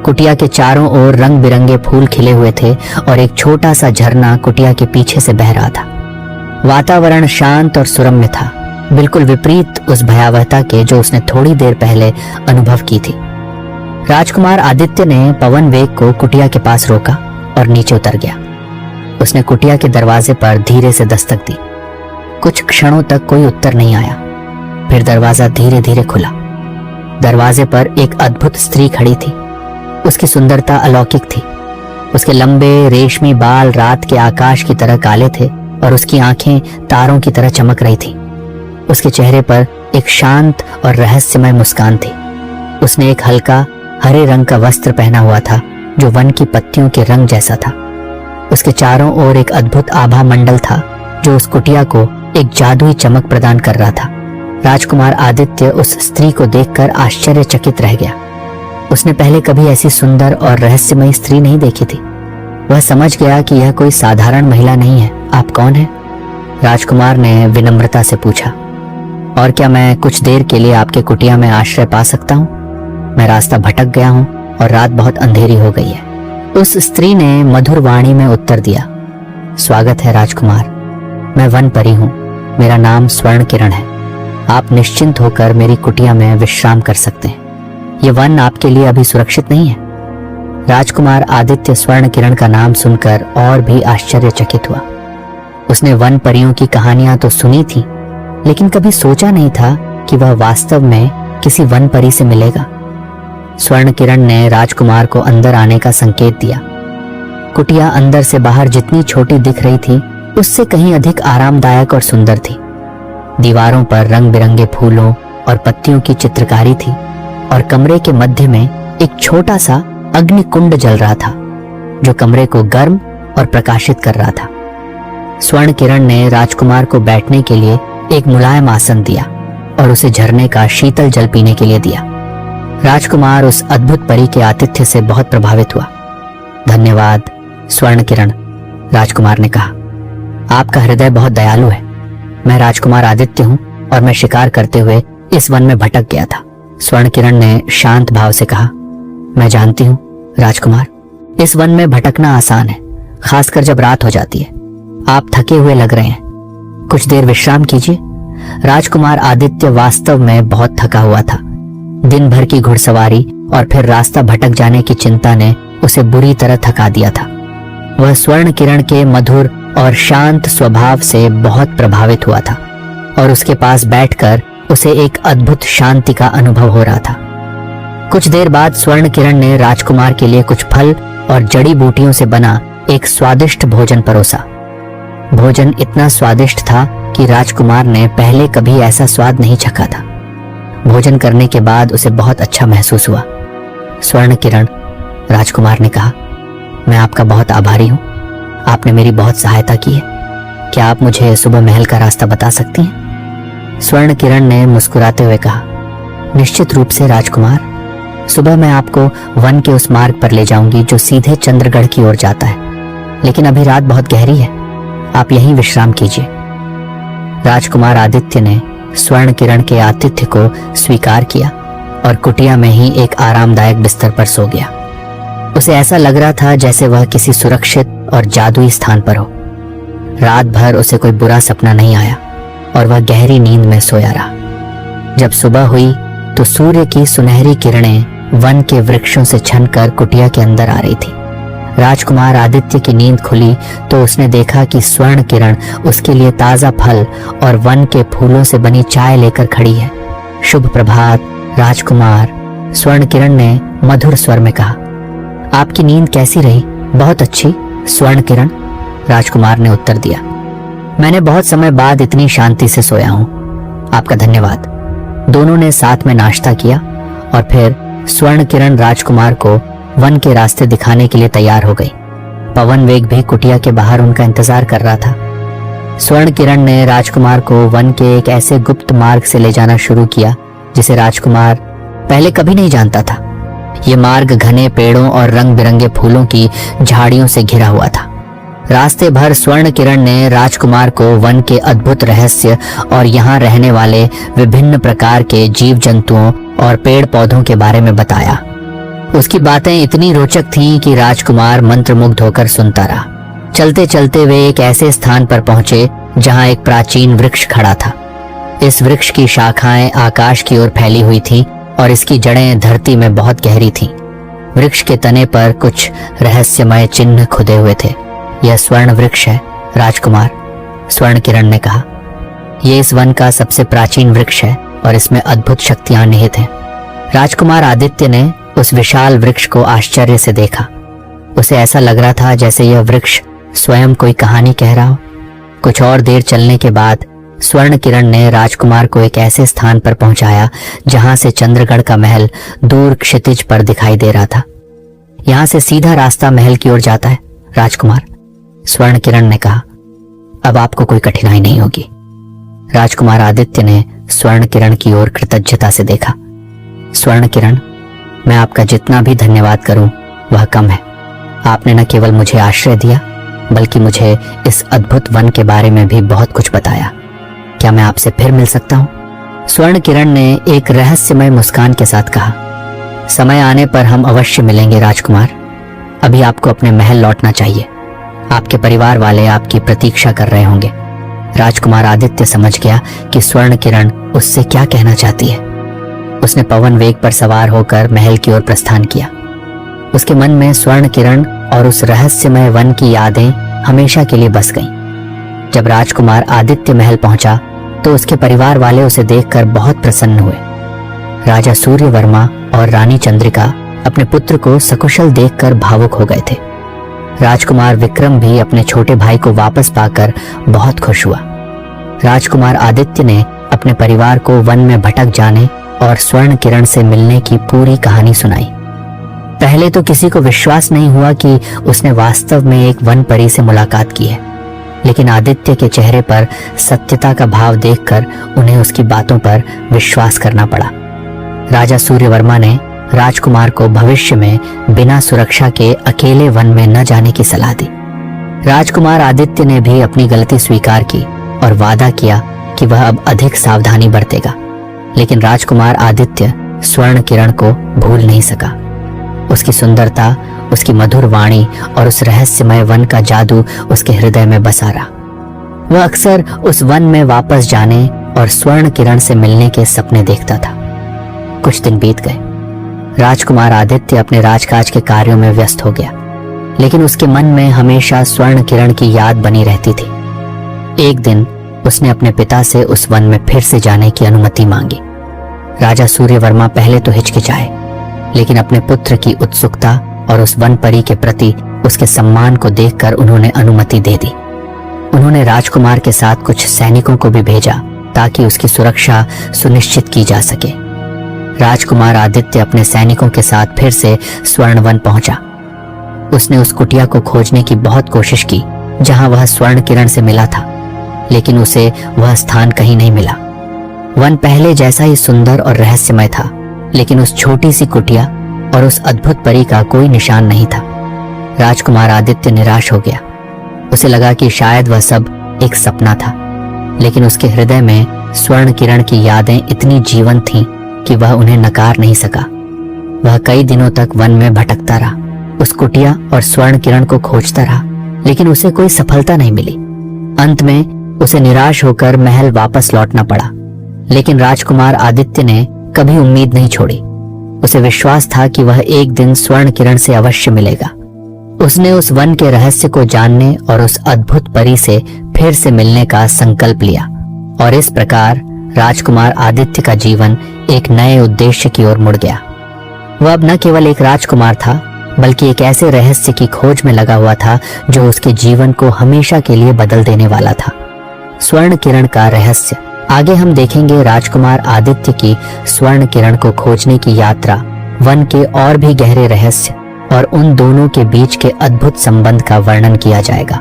कुटिया के चारों ओर रंग बिरंगे फूल खिले हुए थे और एक छोटा सा झरना कुटिया के पीछे से बह रहा था। वातावरण शांत और सुरम्य था, बिल्कुल विपरीत उस भयावहता के जो उसने थोड़ी देर पहले अनुभव की थी। राजकुमार आदित्य ने पवन वेग को कुटिया के पास रोका और नीचे उतर गया। उसने कुटिया के दरवाजे पर धीरे से दस्तक दी। कुछ क्षणों तक कोई उत्तर नहीं आया। फिर दरवाजा धीरे धीरे खुला। दरवाजे पर एक अद्भुत स्त्री खड़ी थी। उसकी सुंदरता अलौकिक थी। उसके लंबे रेशमी बाल रात के आकाश की तरह काले थे और उसकी आंखें तारों की तरह चमक रही थीं। उसके चेहरे पर एक शांत और रहस्यमय मुस्कान थी। उसने एक हल्का हरे रंग का वस्त्र पहना हुआ था जो वन की पत्तियों के रंग जैसा था। उसके चारों ओर एक अद्भुत आभा मंडल था जो उस कुटिया को एक जादुई चमक प्रदान कर रहा था। राजकुमार आदित्य उस स्त्री को देखकर आश्चर्यचकित रह गया। उसने पहले कभी ऐसी सुंदर और रहस्यमयी स्त्री नहीं देखी थी। वह समझ गया कि यह कोई साधारण महिला नहीं है। आप कौन हैं? राजकुमार ने विनम्रता से पूछा। और क्या मैं कुछ देर के लिए आपके कुटिया में आश्रय पा सकता हूँ? मैं रास्ता भटक गया हूँ और रात बहुत अंधेरी हो गई है। उस स्त्री ने मधुर वाणी में उत्तर दिया। स्वागत है राजकुमार, मैं वन परी हूँ। मेरा नाम स्वर्ण किरण है। आप निश्चिंत होकर मेरी कुटिया में विश्राम कर सकते हैं। यह वन आपके लिए अभी सुरक्षित नहीं है। राजकुमार आदित्य स्वर्ण किरण का नाम सुनकर और भी आश्चर्यचकित हुआ। उसने वन परियों की कहानियां तो सुनी थी, लेकिन कभी सोचा नहीं था कि वह वास्तव में किसी वन परी से मिलेगा। स्वर्ण किरण ने राजकुमार को अंदर आने का संकेत दिया। कुटिया अंदर से बाहर जितनी छोटी दिख रही थी, उससे कहीं अधिक आरामदायक और सुंदर थी। दीवारों पर रंग बिरंगे फूलों और पत्तियों की चित्रकारी थी और कमरे के मध्य में एक छोटा सा अग्नि कुंड जल रहा था जो कमरे को गर्म और प्रकाशित कर रहा था। स्वर्ण किरण ने राजकुमार को बैठने के लिए एक मुलायम आसन दिया और उसे झरने का शीतल जल पीने के लिए दिया। राजकुमार उस अद्भुत परी के आतिथ्य से बहुत प्रभावित हुआ। धन्यवाद स्वर्ण किरण, राजकुमार ने कहा। आपका हृदय बहुत दयालु है। मैं राजकुमार आदित्य हूँ और मैं शिकार करते हुए इस वन में भटक गया था। स्वर्ण किरण ने शांत भाव से कहा। मैं जानती हूँ राजकुमार, इस वन में भटकना आसान है, खासकर जब रात हो जाती है। आप थके हुए लग रहे हैं, कुछ देर विश्राम कीजिए। राजकुमार आदित्य वास्तव में बहुत थका हुआ था। दिन भर की घुड़सवारी और फिर रास्ता भटक जाने की चिंता ने उसे बुरी तरह थका दिया था। वह स्वर्ण किरण के मधुर और शांत स्वभाव से बहुत प्रभावित हुआ था और उसके पास बैठकर उसे एक अद्भुत शांति का अनुभव हो रहा था। कुछ देर बाद स्वर्ण किरण ने राजकुमार के लिए कुछ फल और जड़ी बूटियों से बना एक स्वादिष्ट भोजन परोसा। भोजन इतना स्वादिष्ट था कि राजकुमार ने पहले कभी ऐसा स्वाद नहीं चखा था। भोजन करने के बाद उसे बहुत अच्छा महसूस हुआ। स्वर्ण किरण, राजकुमार ने कहा, मैं आपका बहुत आभारी हूँ। आपने मेरी बहुत सहायता की है। क्या आप मुझे सुबह महल का रास्ता बता सकती हैं? स्वर्ण किरण ने मुस्कुराते हुए कहा, निश्चित रूप से राजकुमार। सुबह मैं आपको वन के उस मार्ग पर ले जाऊंगी जो सीधे चंद्रगढ़ की ओर जाता है, लेकिन अभी रात बहुत गहरी है। आप यहीं विश्राम कीजिए। राजकुमार आदित्य ने स्वर्ण किरण के आतिथ्य को स्वीकार किया और कुटिया में ही एक आरामदायक बिस्तर पर सो गया। उसे ऐसा लग रहा था जैसे वह किसी सुरक्षित और जादुई स्थान पर हो। रात भर उसे कोई बुरा सपना नहीं आया और वह गहरी नींद में सोया रहा। जब सुबह हुई तो सूर्य की सुनहरी किरणें वन के वृक्षों से छनकर कुटिया के अंदर आ रही थी। राजकुमार आदित्य की नींद खुली तो उसने देखा कि स्वर्ण किरण उसके लिए ताजा फल और वन के फूलों से बनी चाय लेकर खड़ी है। शुभ प्रभात राजकुमार, स्वर्ण किरण ने मधुर स्वर में कहा। आपकी नींद कैसी रही? बहुत अच्छी स्वर्ण किरण, राजकुमार ने उत्तर दिया। मैंने बहुत समय बाद इतनी शांति से सोया हूं। आपका धन्यवाद। दोनों ने साथ में नाश्ता किया और फिर स्वर्ण किरण राजकुमार को वन के रास्ते दिखाने के लिए तैयार हो गई। पवन वेग भी कुटिया के बाहर उनका इंतजार कर रहा था। स्वर्ण किरण ने राजकुमार को वन के एक ऐसे गुप्त मार्ग से ले जाना शुरू किया जिसे राजकुमार पहले कभी नहीं जानता था। ये मार्ग घने पेड़ों और रंग बिरंगे फूलों की झाड़ियों से घिरा हुआ था। रास्ते भर स्वर्ण किरण ने राजकुमार को वन के अद्भुत रहस्य और यहाँ रहने वाले विभिन्न प्रकार के जीव जंतुओं और पेड़ पौधों के बारे में बताया। उसकी बातें इतनी रोचक थीं कि राजकुमार मंत्रमुग्ध होकर सुनता रहा। चलते चलते वे एक ऐसे स्थान पर पहुंचे जहां एक प्राचीन वृक्ष खड़ा था। इस वृक्ष की शाखाएं आकाश की ओर फैली हुई थीं और इसकी जड़ें धरती में बहुत गहरी थीं। वृक्ष के तने पर कुछ रहस्यमय चिन्ह खुदे हुए थे। यह स्वर्ण वृक्ष है राजकुमार, स्वर्ण किरण ने कहा। यह इस वन का सबसे प्राचीन वृक्ष है और इसमें अद्भुत शक्तियां निहित हैं। राजकुमार आदित्य ने उस विशाल वृक्ष को आश्चर्य से देखा। उसे ऐसा लग रहा था जैसे यह वृक्ष स्वयं कोई कहानी कह रहा हो। कुछ और देर चलने के बाद स्वर्ण किरण ने राजकुमार को एक ऐसे स्थान पर पहुंचाया जहां से चंद्रगढ़ का महल दूर क्षितिज पर दिखाई दे रहा था। यहां से सीधा रास्ता महल की ओर जाता है राजकुमार, स्वर्ण किरण ने कहा। अब आपको कोई कठिनाई नहीं होगी। राजकुमार आदित्य ने स्वर्ण किरण की ओर कृतज्ञता से देखा। स्वर्ण किरण, मैं आपका जितना भी धन्यवाद करूं वह कम है। आपने न केवल मुझे आश्रय दिया बल्कि मुझे इस अद्भुत वन के बारे में भी बहुत कुछ बताया। क्या मैं आपसे फिर मिल सकता हूं? स्वर्ण किरण ने एक रहस्यमय मुस्कान के साथ कहा। समय आने पर हम अवश्य मिलेंगे राजकुमार। अभी आपको अपने महल लौटना चाहिए। आपके परिवार वाले आपकी प्रतीक्षा कर रहे होंगे। राजकुमार आदित्य समझ गया कि स्वर्ण किरण उससे क्या कहना चाहती है। उसने पवन वेग पर सवार होकर महल की ओर प्रस्थान किया। उसके मन में स्वर्ण किरण और उस रहस्यमय वन की यादें हमेशा के लिए बस गईं। जब राजकुमार आदित्य महल पहुंचा तो उसके परिवार वाले उसे देखकर बहुत प्रसन्न हुए। राजा सूर्यवर्मा और रानी चंद्रिका अपने पुत्र को सकुशल देखकर भावुक हो गए थे। राजकुमार विक्रम भी अपने छोटे भाई को वापस पाकर बहुत खुश हुआ। राजकुमार आदित्य ने अपने परिवार को वन में भटक जाने और स्वर्ण किरण से मिलने की पूरी कहानी सुनाई। पहले तो किसी को विश्वास नहीं हुआ कि उसने वास्तव में एक वन परी से मुलाकात की है, लेकिन आदित्य के चेहरे पर सत्यता का भाव देखकर उन्हें उसकी बातों पर विश्वास करना पड़ा। राजा सूर्यवर्मा ने राजकुमार को भविष्य में बिना सुरक्षा के अकेले वन में न जाने की सलाह दी। राजकुमार आदित्य ने भी अपनी गलती स्वीकार की और वादा किया कि वह अब अधिक सावधानी बरतेगा, लेकिन राजकुमार आदित्य स्वर्ण किरण को भूल नहीं सका। उसकी सुंदरता, उसकी मधुर वाणी और उस रहस्यमय वन का जादू उसके हृदय में बसा रहा। वह अक्सर उस वन में वापस जाने और स्वर्ण किरण से मिलने के सपने देखता था। कुछ दिन बीत गए। राजकुमार आदित्य अपने राजकाज के कार्यों में व्यस्त हो गया, लेकिन उसके मन में हमेशा स्वर्ण किरण की याद बनी रहती थी। एक दिन उसने अपने पिता से उस वन में फिर से जाने की अनुमति मांगी। राजा सूर्यवर्मा पहले तो हिचकिचाए, लेकिन अपने पुत्र की उत्सुकता और उस वन परी के प्रति उसके सम्मान को देखकर उन्होंने अनुमति दे दी। उन्होंने राजकुमार के साथ कुछ सैनिकों को भी भेजा ताकि उसकी सुरक्षा सुनिश्चित की जा सके। राजकुमार आदित्य अपने सैनिकों के साथ फिर से स्वर्ण वन पहुंचा। उसने उस कुटिया को खोजने की बहुत कोशिश की जहां वह स्वर्ण किरण से मिला था, लेकिन उसे वह स्थान कहीं नहीं मिला। वन पहले जैसा ही सुंदर और रहस्यमय था, लेकिन उस छोटी सी कुटिया और उस अद्भुत परी का कोई निशान नहीं था। राजकुमार आदित्य निराश हो गया। उसे लगा कि शायद वह सब एक सपना था, लेकिन उसके हृदय में स्वर्ण किरण की यादें इतनी जीवंत थीं कि वह उन्हें नकार नहीं सका। वह कई दिनों तक वन में भटकता रहा, उस कुटिया और स्वर्ण किरण को खोजता रहा, लेकिन उसे कोई सफलता नहीं मिली। अंत में उसे निराश होकर महल वापस लौटना पड़ा, लेकिन राजकुमार आदित्य ने कभी उम्मीद नहीं छोड़ी। उसे विश्वास था कि वह एक दिन स्वर्ण किरण से अवश्य मिलेगा। उसने उस वन के रहस्य को जानने और उस अद्भुत परी से फिर से मिलने का संकल्प लिया, और इस प्रकार राजकुमार आदित्य का जीवन एक नए उद्देश्य की ओर मुड़ गया। वह अब न केवल एक राजकुमार था, बल्कि एक ऐसे रहस्य की खोज में लगा हुआ था जो उसके जीवन को हमेशा के लिए बदल देने वाला था। स्वर्ण किरण का रहस्य। आगे हम देखेंगे राजकुमार आदित्य की स्वर्ण किरण को खोजने की यात्रा, वन के और भी गहरे रहस्य और उन दोनों के बीच के अद्भुत संबंध का वर्णन किया जाएगा।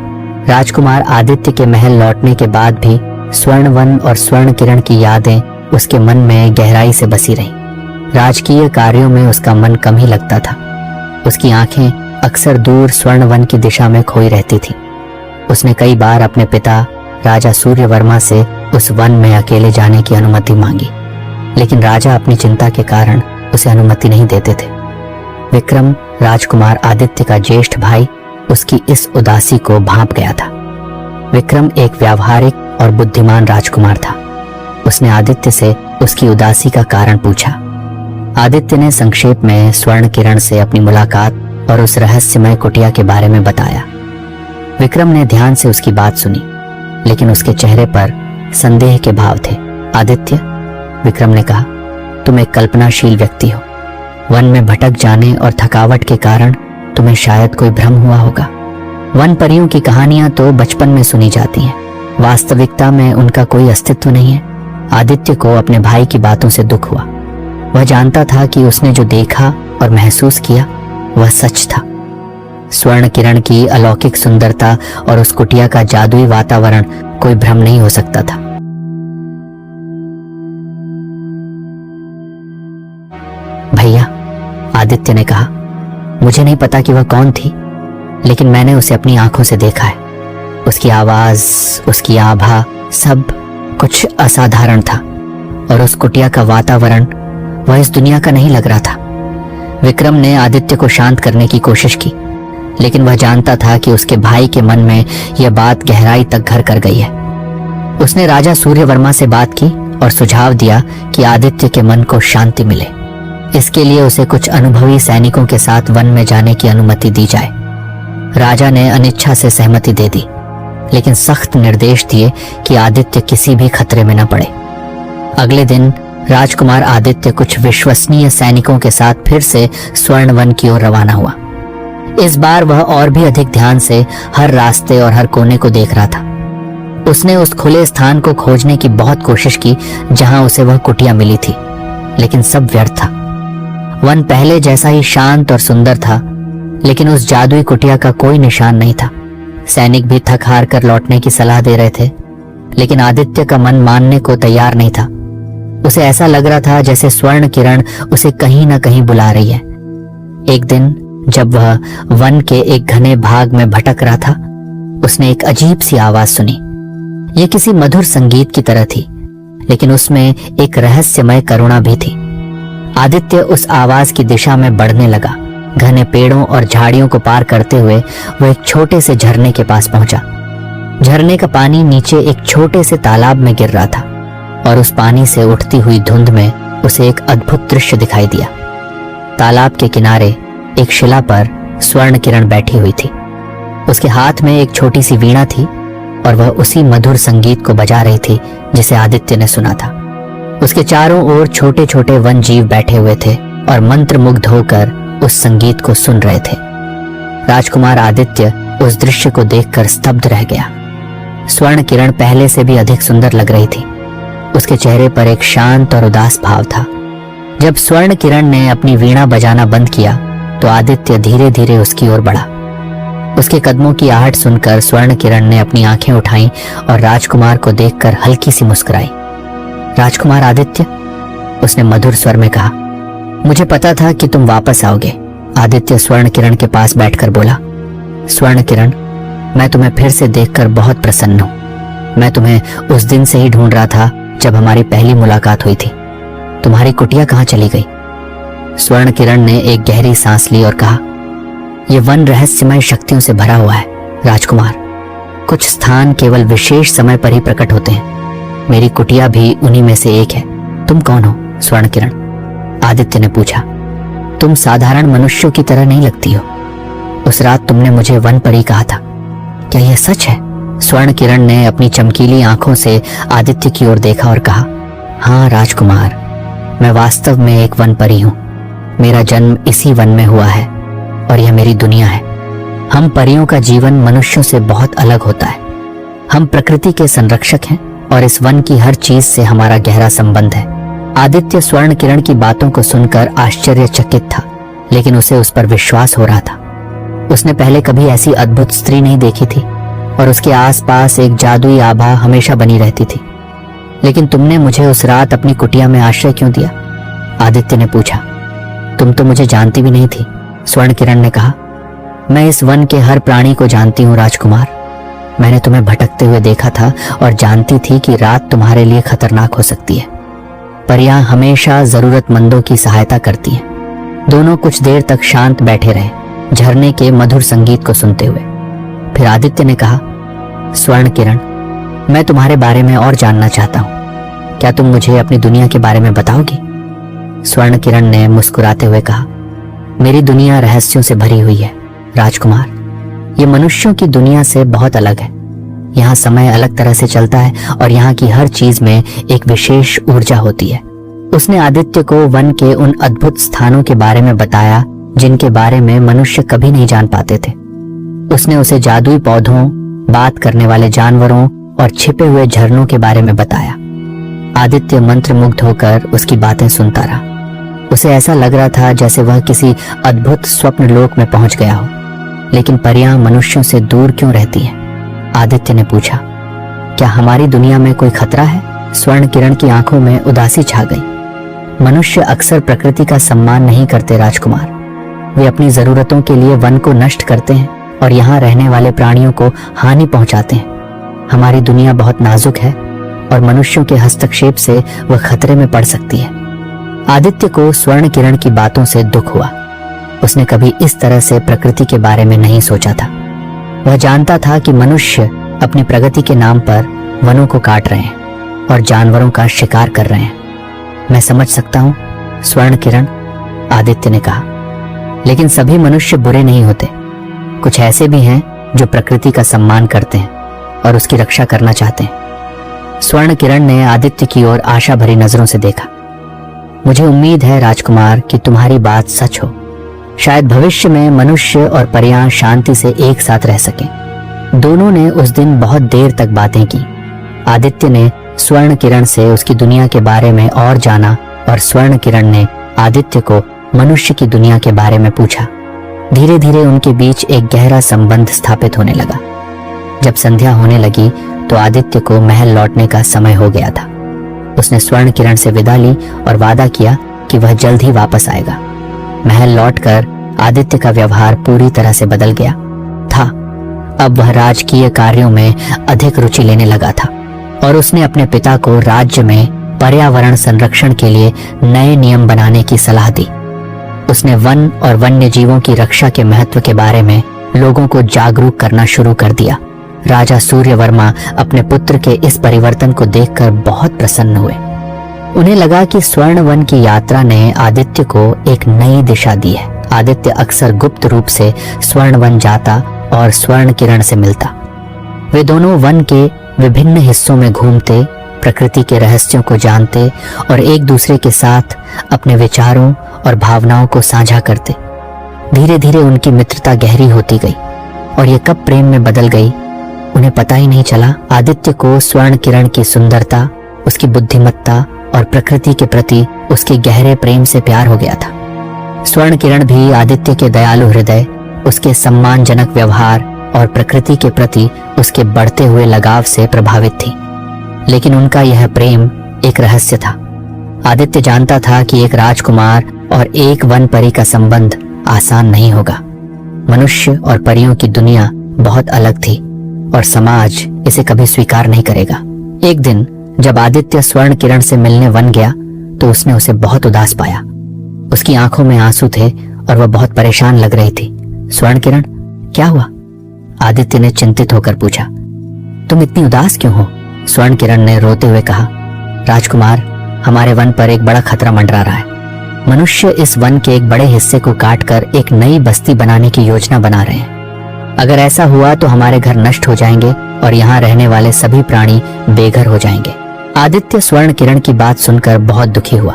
राजकुमार आदित्य के महल लौटने के बाद भी स्वर्ण वन और स्वर्ण किरण की यादें उसके मन में गहराई से बसी रहीं। राजकीय कार्यों में उसका मन कम ही लगता था। उसकी आंखें अक्सर दूर स्वर्ण वन की दिशा में खोई रहती थीं। उसने कई बार अपने पिता राजा सूर्यवर्मा से उस वन में अकेले जाने की अनुमति मांगी, लेकिन राजा अपनी चिंता के कारण उसे अनुमति नहीं देते थे। विक्रम, राजकुमार आदित्य का ज्येष्ठ भाई, उसकी इस उदासी को भांप गया था। विक्रम एक व्यावहारिक और बुद्धिमान राजकुमार था। उसने आदित्य से उसकी उदासी का कारण पूछा। आदित्य ने संक्षेप में स्वर्ण किरण से अपनी मुलाकात और उस रहस्यमय कुटिया के बारे में बताया। विक्रम ने ध्यान से उसकी बात सुनी, लेकिन उसके चेहरे पर संदेह के भाव थे। आदित्य, विक्रम ने कहा, तुम एक कल्पनाशील व्यक्ति हो। वन में भटक जाने और थकावट के कारण तुम्हें शायद कोई भ्रम हुआ होगा। वन परियों की कहानियां तो बचपन में सुनी जाती हैं, वास्तविकता में उनका कोई अस्तित्व नहीं है। आदित्य को अपने भाई की बातों से दुख हुआ। वह जानता था कि उसने जो देखा और महसूस किया वह सच था। स्वर्ण किरण की अलौकिक सुंदरता और उस कुटिया का जादुई वातावरण कोई भ्रम नहीं हो सकता था। भैया, आदित्य ने कहा, मुझे नहीं पता कि वह कौन थी, लेकिन मैंने उसे अपनी आंखों से देखा है। उसकी आवाज, उसकी आभा, सब कुछ असाधारण था। और उस कुटिया का वातावरण वह इस दुनिया का नहीं लग रहा था। विक्रम ने आदित्य को शांत करने की कोशिश की, लेकिन वह जानता था कि उसके भाई के मन में यह बात गहराई तक घर कर गई है। उसने राजा सूर्यवर्मा से बात की और सुझाव दिया कि आदित्य के मन को शांति मिले। इसके लिए उसे कुछ अनुभवी सैनिकों के साथ वन में जाने की अनुमति दी जाए। राजा ने अनिच्छा से सहमति दे दी, लेकिन सख्त निर्देश दिए कि आदित्य किसी भी खतरे में न पड़े। अगले दिन राजकुमार आदित्य कुछ विश्वसनीय सैनिकों के साथ फिर से स्वर्ण वन की ओर रवाना हुआ। इस बार वह और भी अधिक ध्यान से हर रास्ते और हर कोने को देख रहा था। उसने उस खुले स्थान को खोजने की बहुत कोशिश की जहां उसे वह कुटिया मिली थी, लेकिन सब व्यर्थ था। वन पहले जैसा ही शांत और सुंदर था, लेकिन उस जादुई कुटिया का कोई निशान नहीं था। सैनिक भी थक हार कर लौटने की सलाह दे रहे थे, लेकिन आदित्य का मन मानने को तैयार नहीं था। उसे ऐसा लग रहा था जैसे स्वर्ण किरण उसे कहीं न कहीं बुला रही है। एक दिन जब वह वन के एक घने भाग में भटक रहा था, उसने एक अजीब सी आवाज सुनी। यह किसी मधुर संगीत की तरह थी, लेकिन उसमें एक रहस्यमय करुणा भी थी। आदित्य उस आवाज की दिशा में बढ़ने लगा। घने पेड़ों और झाड़ियों को पार करते हुए वह एक छोटे से झरने के पास पहुंचा। झरने का पानी नीचे एक छोटे से तालाब में गिर रहा था और उस पानी से उठती हुई धुंध में उसे एक अद्भुत दृश्य दिखाई दिया। तालाब के किनारे एक शिला पर स्वर्ण किरण बैठी हुई थी। उसके हाथ में एक छोटी सी वीणा थी और वह उसी मधुर संगीत को बजा रही थी जिसे आदित्य ने सुना था। उसके चारों ओर छोटे छोटे वन जीव बैठे हुए थे और मंत्रमुग्ध होकर उस संगीत को सुन रहे थे। राजकुमार आदित्य उस दृश्य को देखकर स्तब्ध रह गया। स्वर्ण किरण पहले से भी अधिक सुंदर लग रही थी। उसके चेहरे पर एक शांत और उदास भाव था। जब स्वर्ण किरण ने अपनी वीणा बजाना बंद किया तो आदित्य धीरे धीरे उसकी ओर बढ़ा। उसके कदमों की आहट सुनकर स्वर्ण किरण ने अपनी आंखें उठाईं और राजकुमार को देखकर हल्की सी मुस्कुराई। राजकुमार आदित्य, उसने मधुर स्वर में कहा, मुझे पता था कि तुम वापस आओगे। आदित्य स्वर्ण किरण के पास बैठकर बोला, स्वर्ण किरण, मैं तुम्हें फिर से देखकर बहुत प्रसन्न हूं। मैं तुम्हें उस दिन से ही ढूंढ रहा था जब हमारी पहली मुलाकात हुई थी। तुम्हारी कुटिया कहाँ चली गई? स्वर्ण किरण ने एक गहरी सांस ली और कहा, यह वन रहस्यमय शक्तियों से भरा हुआ है राजकुमार। कुछ स्थान केवल विशेष समय पर ही प्रकट होते हैं। मेरी कुटिया भी उन्हीं में से एक है। तुम कौन हो स्वर्ण किरण? आदित्य ने पूछा। तुम साधारण मनुष्यों की तरह नहीं लगती हो। उस रात तुमने मुझे वन परी कहा था, क्या यह सच है? स्वर्ण किरण ने अपनी चमकीली आंखों से आदित्य की ओर देखा और कहा, हाँ राजकुमार, मैं वास्तव में एक वन परी हूं। मेरा जन्म इसी वन में हुआ है और यह मेरी दुनिया है। हम परियों का जीवन मनुष्यों से बहुत अलग होता है। हम प्रकृति के संरक्षक हैं और इस वन की हर चीज से हमारा गहरा संबंध है। आदित्य स्वर्ण किरण की बातों को सुनकर आश्चर्यचकित था, लेकिन उसे उस पर विश्वास हो रहा था। उसने पहले कभी ऐसी अद्भुत स्त्री नहीं देखी थी और उसके आसपास एक जादुई आभा हमेशा बनी रहती थी। लेकिन तुमने मुझे उस रात अपनी कुटिया में आश्रय क्यों दिया? आदित्य ने पूछा। तुम तो मुझे जानती भी नहीं थी, स्वर्ण किरण ने कहा। मैं इस वन के हर प्राणी को जानती हूँ राजकुमार। मैंने तुम्हें भटकते हुए देखा था और जानती थी कि रात तुम्हारे लिए खतरनाक हो सकती है। परियां हमेशा जरूरतमंदों की सहायता करती हैं। दोनों कुछ देर तक शांत बैठे रहे, झरने के मधुर संगीत को सुनते हुए। फिर आदित्य ने कहा, स्वर्ण किरण, मैं तुम्हारे बारे में और जानना चाहता हूँ। क्या तुम मुझे अपनी दुनिया के बारे में बताओगी? स्वर्ण किरण ने मुस्कुराते हुए कहा, मेरी दुनिया रहस्यों से भरी हुई है राजकुमार। ये मनुष्यों की दुनिया से बहुत अलग है। यहाँ समय अलग तरह से चलता है और यहाँ की हर चीज में एक विशेष ऊर्जा होती है। उसने आदित्य को वन के उन अद्भुत स्थानों के बारे में बताया जिनके बारे में मनुष्य कभी नहीं जान पाते थे। उसने उसे जादुई पौधों, बात करने वाले जानवरों और छिपे हुए झरनों के बारे में बताया। आदित्य मंत्रमुग्ध होकर उसकी बातें सुनता रहा। उसे ऐसा लग रहा था जैसे वह किसी अद्भुत स्वप्न लोक में पहुंच गया हो। लेकिन परियां मनुष्यों से दूर क्यों रहती हैं? आदित्य ने पूछा। क्या हमारी दुनिया में कोई खतरा है? स्वर्ण किरण की आंखों में उदासी छा गई। मनुष्य अक्सर प्रकृति का सम्मान नहीं करते राजकुमार। वे अपनी जरूरतों के लिए वन को नष्ट करते हैं और यहाँ रहने वाले प्राणियों को हानि पहुंचाते हैं। हमारी दुनिया बहुत नाजुक है और मनुष्यों के हस्तक्षेप से वह खतरे में पड़ सकती है। आदित्य को स्वर्ण किरण की बातों से दुख हुआ। उसने कभी इस तरह से प्रकृति के बारे में नहीं सोचा था। वह जानता था कि मनुष्य अपनी प्रगति के नाम पर वनों को काट रहे हैं और जानवरों का शिकार कर रहे हैं। मैं समझ सकता हूं स्वर्ण किरण, आदित्य ने कहा, लेकिन सभी मनुष्य बुरे नहीं होते। कुछ ऐसे भी हैं जो प्रकृति का सम्मान करते हैं और उसकी रक्षा करना चाहते हैं। स्वर्ण किरण ने आदित्य की ओर आशा भरी नजरों से देखा। मुझे उम्मीद है राजकुमार कि तुम्हारी बात सच हो। शायद भविष्य में मनुष्य और परियां शांति से एक साथ रह सकें। दोनों ने उस दिन बहुत देर तक बातें की। आदित्य ने स्वर्ण किरण से उसकी दुनिया के बारे में और जाना और स्वर्ण किरण ने आदित्य को मनुष्य की दुनिया के बारे में पूछा। धीरे धीरे उनके बीच एक गहरा संबंध स्थापित होने लगा। जब संध्या होने लगी तो आदित्य को महल लौटने का समय हो गया था। उसने स्वर्ण किरण से विदा ली और वादा किया कि वह जल्द ही वापस आएगा। महल लौटकर आदित्य का व्यवहार पूरी तरह से बदल गया था। अब वह राजकीय कार्यों में अधिक रुचि लेने लगा था और उसने अपने पिता को राज्य में पर्यावरण संरक्षण के लिए नए नियम बनाने की सलाह दी। उसने वन और वन्य जीवों की रक्षा के महत्व के बारे में लोगों को जागरूक करना शुरू कर दिया। राजा सूर्यवर्मा अपने पुत्र के इस परिवर्तन को देखकर बहुत प्रसन्न हुए। उन्हें लगा कि स्वर्ण वन की यात्रा ने आदित्य को एक नई दिशा दी है। आदित्य अक्सर गुप्त रूप से स्वर्ण वन जाता और स्वर्ण किरण से मिलता। वे दोनों वन के विभिन्न हिस्सों में घूमते, प्रकृति के रहस्यों को जानते और एक दूसरे के साथ अपने विचारों और भावनाओं को साझा करते। धीरे धीरे उनकी मित्रता गहरी होती गई और ये कब प्रेम में बदल गई उन्हें पता ही नहीं चला। आदित्य को स्वर्ण किरण की सुंदरता, उसकी बुद्धिमत्ता और प्रकृति के प्रति उसके गहरे प्रेम से प्यार हो गया था। स्वर्ण किरण भी आदित्य के दयालु हृदय, उसके सम्मानजनक व्यवहार और प्रकृति के प्रति उसके बढ़ते हुए लगाव से प्रभावित थी। लेकिन उनका यह प्रेम एक रहस्य था। आदित्य जानता था कि एक राजकुमार और एक वन परी का संबंध आसान नहीं होगा। मनुष्य और परियों की दुनिया बहुत अलग थी और समाज इसे कभी स्वीकार नहीं करेगा। एक दिन जब आदित्य स्वर्ण किरण से मिलने वन गया तो उसने उसे बहुत उदास पाया। उसकी आंखों में आंसू थे और वह बहुत परेशान लग रही थी। स्वर्ण किरण, क्या हुआ? आदित्य ने चिंतित होकर पूछा। तुम इतनी उदास क्यों हो? स्वर्ण किरण ने रोते हुए कहा। राजकुमार, हमारे वन पर एक बड़ा खतरा मंडरा रहा है। मनुष्य इस वन के एक बड़े हिस्से को काटकर एक नई बस्ती बनाने की योजना बना रहे हैं। अगर ऐसा हुआ तो हमारे घर नष्ट हो जाएंगे और यहाँ रहने वाले सभी प्राणी बेघर हो जाएंगे। आदित्य स्वर्ण किरण की बात सुनकर बहुत दुखी हुआ।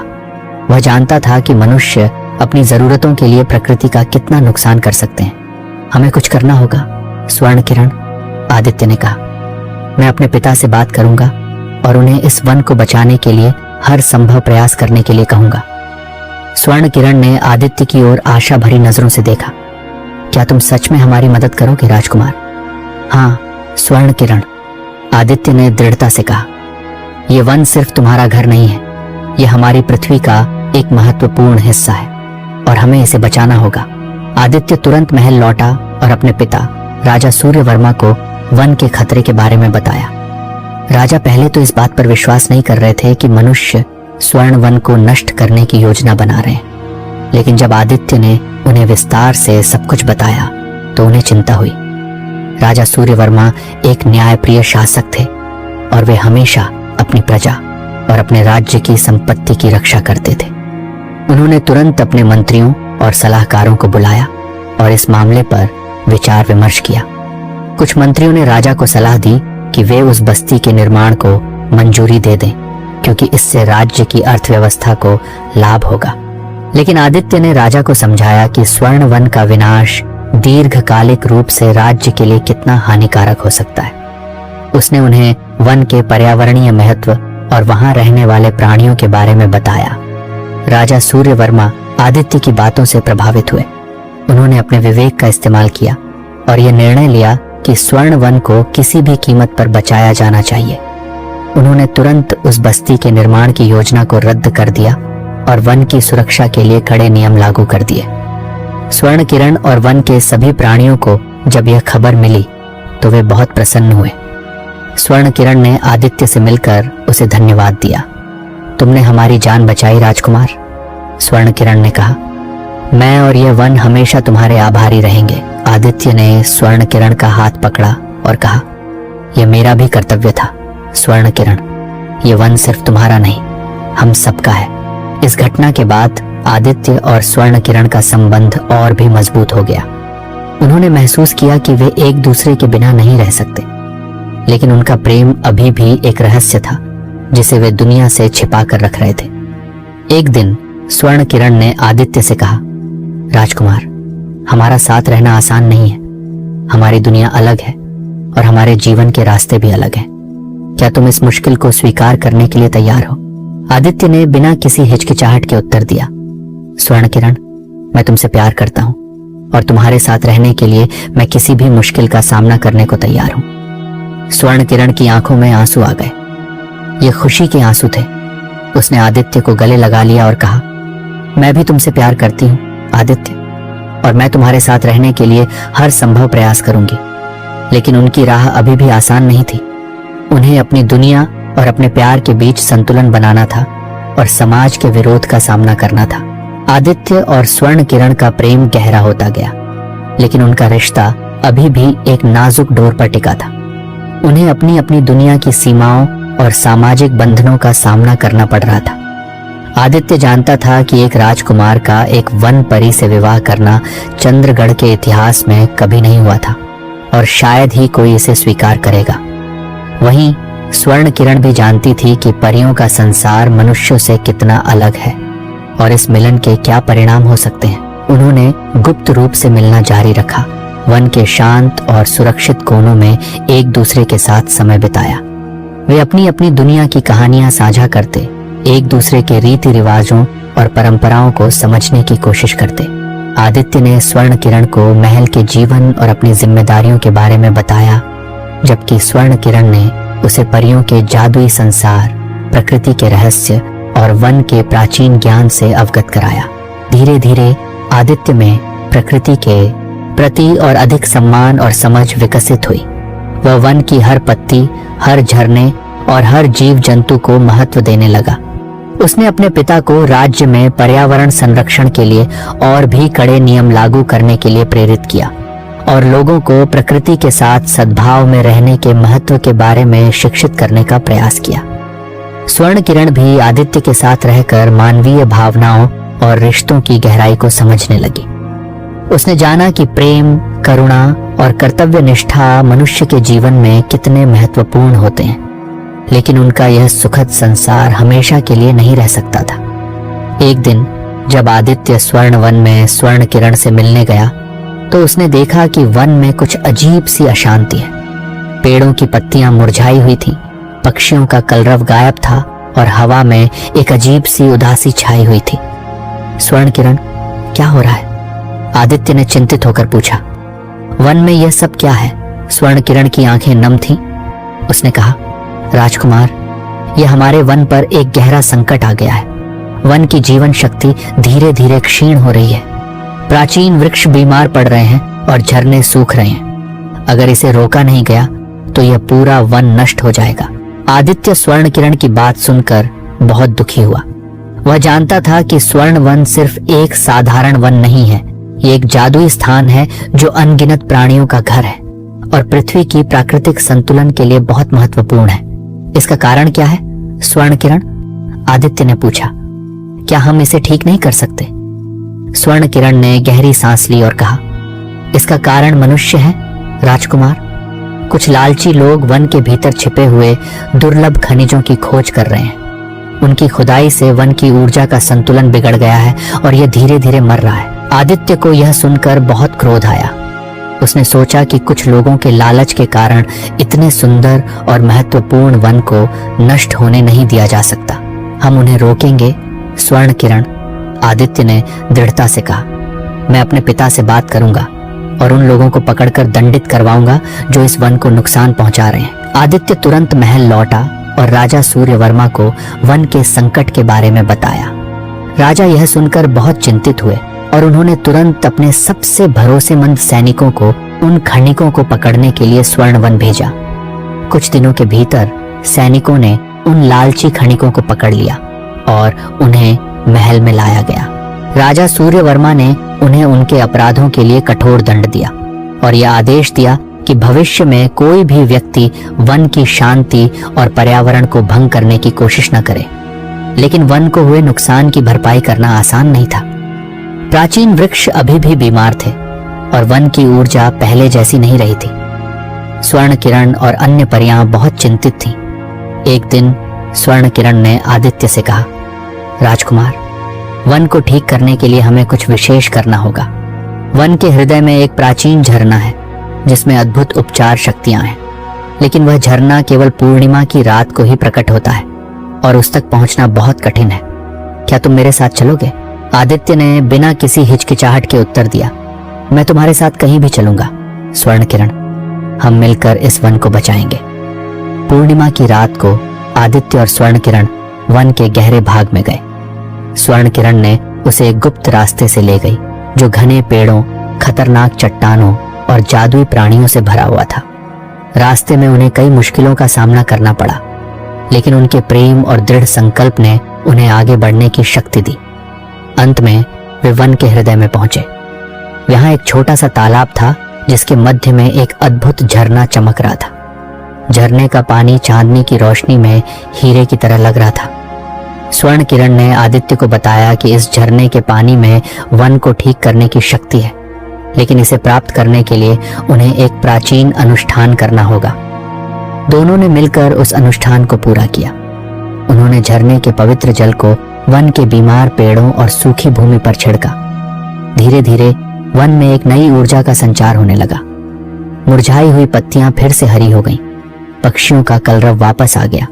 वह जानता था कि मनुष्य अपनी जरूरतों के लिए प्रकृति का कितना नुकसान कर सकते हैं। हमें कुछ करना होगा स्वर्ण किरण, आदित्य ने कहा। मैं अपने पिता से बात करूंगा और उन्हें इस वन को बचाने के लिए हर संभव प्रयास करने के लिए कहूंगा। स्वर्ण किरण ने आदित्य की ओर आशा भरी नजरों से देखा। क्या तुम सच में हमारी मदद करोगे राजकुमार? हाँ स्वर्ण किरण, आदित्य ने दृढ़ता से कहा। यह वन सिर्फ तुम्हारा घर नहीं है, यह हमारी पृथ्वी का एक महत्वपूर्ण हिस्सा है और हमें इसे बचाना होगा। आदित्य तुरंत महल लौटा और अपने पिता राजा सूर्यवर्मा को वन के खतरे के बारे में बताया। राजा पहले तो इस बात पर विश्वास नहीं कर रहे थे कि मनुष्य स्वर्ण वन को नष्ट करने की योजना बना रहे हैं, लेकिन जब आदित्य ने उन्हें विस्तार से सब कुछ बताया तो उन्हें चिंता हुई। राजा सूर्यवर्मा एक न्यायप्रिय शासक थे और वे हमेशा अपनी प्रजा और अपने राज्य की संपत्ति की रक्षा करते थे। उन्होंने तुरंत अपने मंत्रियों और सलाहकारों को बुलाया और इस मामले पर विचार विमर्श किया। कुछ मंत्रियों ने राजा को सलाह दी कि वे उस बस्ती के निर्माण को मंजूरी दे दें, क्योंकि इससे राज्य की अर्थव्यवस्था को लाभ होगा। लेकिन आदित्य ने राजा को समझाया कि स्वर्ण वन का विनाश दीर्घकालिक रूप से राज्य के लिए कितना हानिकारक हो सकता है। उसने उन्हें वन के पर्यावरणीय महत्व और वहां रहने वाले प्राणियों के बारे में बताया। राजा सूर्यवर्मा आदित्य की बातों से प्रभावित हुए। उन्होंने अपने विवेक का इस्तेमाल किया और यह निर्णय लिया कि स्वर्ण वन को किसी भी कीमत पर बचाया जाना चाहिए। उन्होंने तुरंत उस बस्ती के निर्माण की योजना को रद्द कर दिया और वन की सुरक्षा के लिए कड़े नियम लागू कर दिए। स्वर्ण किरण और वन के सभी प्राणियों को जब यह खबर मिली तो वे बहुत प्रसन्न हुए। स्वर्ण किरण ने आदित्य से मिलकर उसे धन्यवाद दिया। तुमने हमारी जान बचाई राजकुमार, स्वर्ण किरण ने कहा। मैं और यह वन हमेशा तुम्हारे आभारी रहेंगे। आदित्य ने स्वर्ण किरण का हाथ पकड़ा और कहा, यह मेरा भी कर्तव्य था स्वर्ण किरण। यह वन सिर्फ तुम्हारा नहीं, हम सबका है। इस घटना के बाद आदित्य और स्वर्ण किरण का संबंध और भी मजबूत हो गया। उन्होंने महसूस किया कि वे एक दूसरे के बिना नहीं रह सकते, लेकिन उनका प्रेम अभी भी एक रहस्य था जिसे वे दुनिया से छिपा कर रख रहे थे। एक दिन स्वर्ण किरण ने आदित्य से कहा, राजकुमार, हमारा साथ रहना आसान नहीं है। हमारी दुनिया अलग है और हमारे जीवन के रास्ते भी अलग हैं। क्या तुम इस मुश्किल को स्वीकार करने के लिए तैयार हो? आदित्य ने बिना किसी हिचकिचाहट के उत्तर दिया, स्वर्ण किरण, मैं तुमसे प्यार करता हूं और तुम्हारे साथ रहने के लिए मैं किसी भी मुश्किल का सामना करने को तैयार हूं। स्वर्ण किरण की आंखों में आंसू आ गए। ये खुशी के आंसू थे। उसने आदित्य को गले लगा लिया और कहा, मैं भी तुमसे प्यार करती हूं आदित्य, और मैं तुम्हारे साथ रहने के लिए हर संभव प्रयास करूंगी। लेकिन उनकी राह अभी भी आसान नहीं थी। उन्हें अपनी दुनिया और अपने प्यार के बीच संतुलन बनाना था और समाज के विरोध का सामना करना था। आदित्य और स्वर्ण किरण का प्रेम गहरा होता गया, लेकिन उनका रिश्ता अभी भी एक नाजुक डोर पर टिका था। उन्हें अपनी अपनी दुनिया की सीमाओं और सामाजिक बंधनों का सामना करना पड़ रहा था। आदित्य जानता था कि एक राजकुमार का एक वन परी से विवाह करना चंद्रगढ़ के इतिहास में कभी नहीं हुआ था और शायद ही कोई इसे स्वीकार करेगा। वहीं स्वर्ण किरण भी जानती थी कि परियों का संसार मनुष्यों से कितना अलग है और इस मिलन के क्या परिणाम हो सकते हैं। उन्होंने गुप्त रूप से मिलना जारी रखा, वन के शांत और सुरक्षित कोनों में एक दूसरे के साथ समय बिताया। वे अपनी अपनी दुनिया की कहानियां साझा करते, एक दूसरे के रीति रिवाजों और परंपराओं को समझने की कोशिश करते। आदित्य ने स्वर्ण किरण को महल के जीवन और अपनी जिम्मेदारियों के बारे में बताया, जबकि स्वर्ण किरण ने उसे परियों के जादुई संसार, प्रकृति के रहस्य और वन के प्राचीन ज्ञान से अवगत कराया। धीरे धीरे आदित्य में प्रकृति के प्रति और अधिक सम्मान और समझ विकसित हुई। वह वन की हर पत्ती, हर झरने और हर जीव जंतु को महत्व देने लगा। उसने अपने पिता को राज्य में पर्यावरण संरक्षण के लिए और भी कड़े नियम लागू करने के लिए प्रेरित किया और लोगों को प्रकृति के साथ सद्भाव में रहने के महत्व के बारे में शिक्षित करने का प्रयास किया। स्वर्ण किरण भी आदित्य के साथ रहकर मानवीय भावनाओं और रिश्तों की गहराई को समझने लगी। उसने जाना कि प्रेम, करुणा और कर्तव्य निष्ठा मनुष्य के जीवन में कितने महत्वपूर्ण होते हैं, लेकिन उनका यह सुखद संसार हमेशा के लिए नहीं रह सकता था। एक दिन जब आदित्य स्वर्ण वन में स्वर्ण किरण से मिलने गया तो उसने देखा कि वन में कुछ अजीब सी अशांति है। पेड़ों की पत्तियां मुरझाई हुई थी, पक्षियों का कलरव गायब था और हवा में एक अजीब सी उदासी छाई हुई थी। स्वर्ण किरण, क्या हो रहा है? आदित्य ने चिंतित होकर पूछा। वन में यह सब क्या है? स्वर्ण किरण की आंखें नम थीं। उसने कहा, राजकुमार, यह हमारे वन पर एक गहरा संकट आ गया है। वन की जीवन शक्ति धीरे धीरे क्षीण हो रही है। प्राचीन वृक्ष बीमार पड़ रहे हैं और झरने सूख रहे हैं। अगर इसे रोका नहीं गया तो यह पूरा वन नष्ट हो जाएगा। आदित्य स्वर्ण किरण की बात सुनकर बहुत दुखी हुआ। वह जानता था कि स्वर्ण वन सिर्फ एक साधारण वन नहीं है, ये एक जादुई स्थान है जो अनगिनत प्राणियों का घर है और पृथ्वी की प्राकृतिक संतुलन के लिए बहुत महत्वपूर्ण है। इसका कारण क्या है स्वर्ण किरण? आदित्य ने पूछा। क्या हम इसे ठीक नहीं कर सकते? स्वर्ण किरण ने गहरी सांस ली और कहा, इसका कारण मनुष्य है राजकुमार। कुछ लालची लोग वन के भीतर छिपे हुए दुर्लभ खनिजों की खोज कर रहे हैं। उनकी खुदाई से वन की ऊर्जा का संतुलन बिगड़ गया है और यह धीरे धीरे मर रहा है। आदित्य को यह सुनकर बहुत क्रोध आया। उसने सोचा कि कुछ लोगों के लालच के कारण इतने सुंदर और महत्वपूर्ण वन को नष्ट होने नहीं दिया जा सकता। हम उन्हें रोकेंगे। स्वर्ण किरण, आदित्य ने दृढ़ता से कहा, मैं अपने पिता से बात करूंगा और उन लोगों को पकड़कर दंडित करवाऊंगा जो इस वन को नुकसान पहुंचा रहे हैं। आदित्य तुरंत महल लौटा और राजा सूर्यवर्मा को वन के संकट के बारे में बताया। राजा यह सुनकर बहुत चिंतित हुए और उन्होंने तुरंत अपने सबसे भरोसेमंद सैनिकों को उन खनिकों को पकड़ने के लिए स्वर्ण वन भेजा। कुछ दिनों के भीतर सैनिकों ने उन लालची खनिकों को पकड़ लिया और उन्हें महल में लाया गया। राजा सूर्यवर्मा ने उन्हें उनके अपराधों के लिए कठोर दंड दिया और यह आदेश दिया कि भविष्य में कोई भी व्यक्ति वन की शांति और पर्यावरण को भंग करने की कोशिश न करे। लेकिन वन को हुए नुकसान की भरपाई करना आसान नहीं था। प्राचीन वृक्ष अभी भी बीमार थे और वन की ऊर्जा पहले जैसी नहीं रही थी। स्वर्ण किरण और अन्य परियां बहुत चिंतित थीं। एक दिन स्वर्ण किरण ने आदित्य से कहा, राजकुमार, वन को ठीक करने के लिए हमें कुछ विशेष करना होगा। वन के हृदय में एक प्राचीन झरना है जिसमें अद्भुत उपचार शक्तियां हैं, लेकिन वह झरना केवल पूर्णिमा की रात को ही प्रकट होता है और उस तक पहुंचना बहुत कठिन है। क्या तुम मेरे साथ चलोगे? आदित्य ने बिना किसी हिचकिचाहट के उत्तर दिया, मैं तुम्हारे साथ कहीं भी चलूंगा स्वर्ण किरण, हम मिलकर इस वन को बचाएंगे। पूर्णिमा की रात को आदित्य और स्वर्ण किरण वन के गहरे भाग में गए। स्वर्ण किरण ने उसे एक गुप्त रास्ते से ले गई जो घने पेड़ों, खतरनाक चट्टानों और जादुई प्राणियों से भरा हुआ था। रास्ते में उन्हें कई मुश्किलों का सामना करना पड़ा, लेकिन उनके प्रेम और दृढ़ संकल्प ने उन्हें आगे बढ़ने की शक्ति दी। अंत में वे वन के हृदय में पहुंचे। यहाँ एक छोटा सा तालाब था जिसके मध्य में एक अद्भुत झरना चमक रहा था। झरने का पानी चांदनी की रोशनी में हीरे की तरह लग रहा था। स्वर्ण किरण ने आदित्य को बताया कि इस झरने के पानी में वन को ठीक करने की शक्ति है, लेकिन इसे प्राप्त करने के लिए उन्हें एक प्राचीन अनुष्ठान करना होगा। दोनों ने मिलकर उस अनुष्ठान को पूरा किया। उन्होंने झरने के पवित्र जल को वन के बीमार पेड़ों और सूखी भूमि पर छिड़का। धीरे धीरे वन में एक नई ऊर्जा का संचार होने लगा। मुरझाई हुई पत्तियां फिर से हरी हो गईं, पक्षियों का कलरव वापस आ गया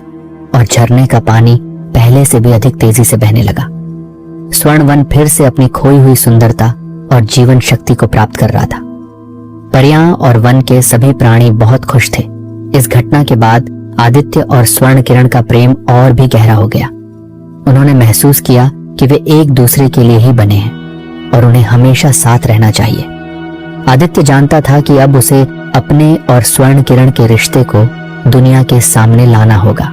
और झरने का पानी पहले से भी अधिक तेजी से बहने लगा। स्वर्ण वन फिर से अपनी खोई हुई सुंदरता और जीवन शक्ति को प्राप्त कर रहा था। परियां और वन के सभी प्राणी बहुत खुश थे। इस घटना के बाद आदित्य और स्वर्ण किरण का प्रेम और भी गहरा हो गया। उन्होंने महसूस किया कि वे एक दूसरे के लिए ही बने हैं और उन्हें हमेशा साथ रहना चाहिए। आदित्य जानता था कि अब उसे अपने और स्वर्ण किरण के रिश्ते को दुनिया के सामने लाना होगा।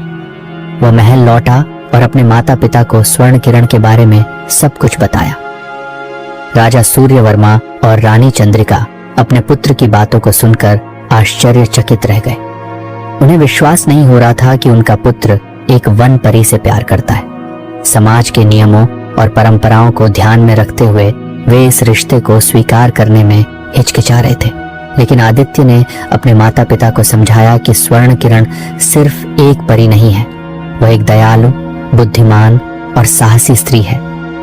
वह महल लौटा और अपने माता पिता को स्वर्ण किरण के बारे में सब कुछ बताया। राजा सूर्यवर्मा और रानी चंद्रिका अपने पुत्र की बातों को सुनकर आश्चर्यचकित रह गए। उन्हें विश्वास नहीं हो रहा था कि उनका पुत्र एक वन परी से प्यार करता है। समाज के नियमों और परंपराओं को ध्यान में रखते हुए वे इस रिश्ते को स्वीकार करने में हिचकिचा रहे थे, लेकिन आदित्य ने अपने माता पिता को समझाया कि स्वर्ण किरण सिर्फ एक परी नहीं है, वह एक दयालु, बुद्धिमान और साहसी स्त्री है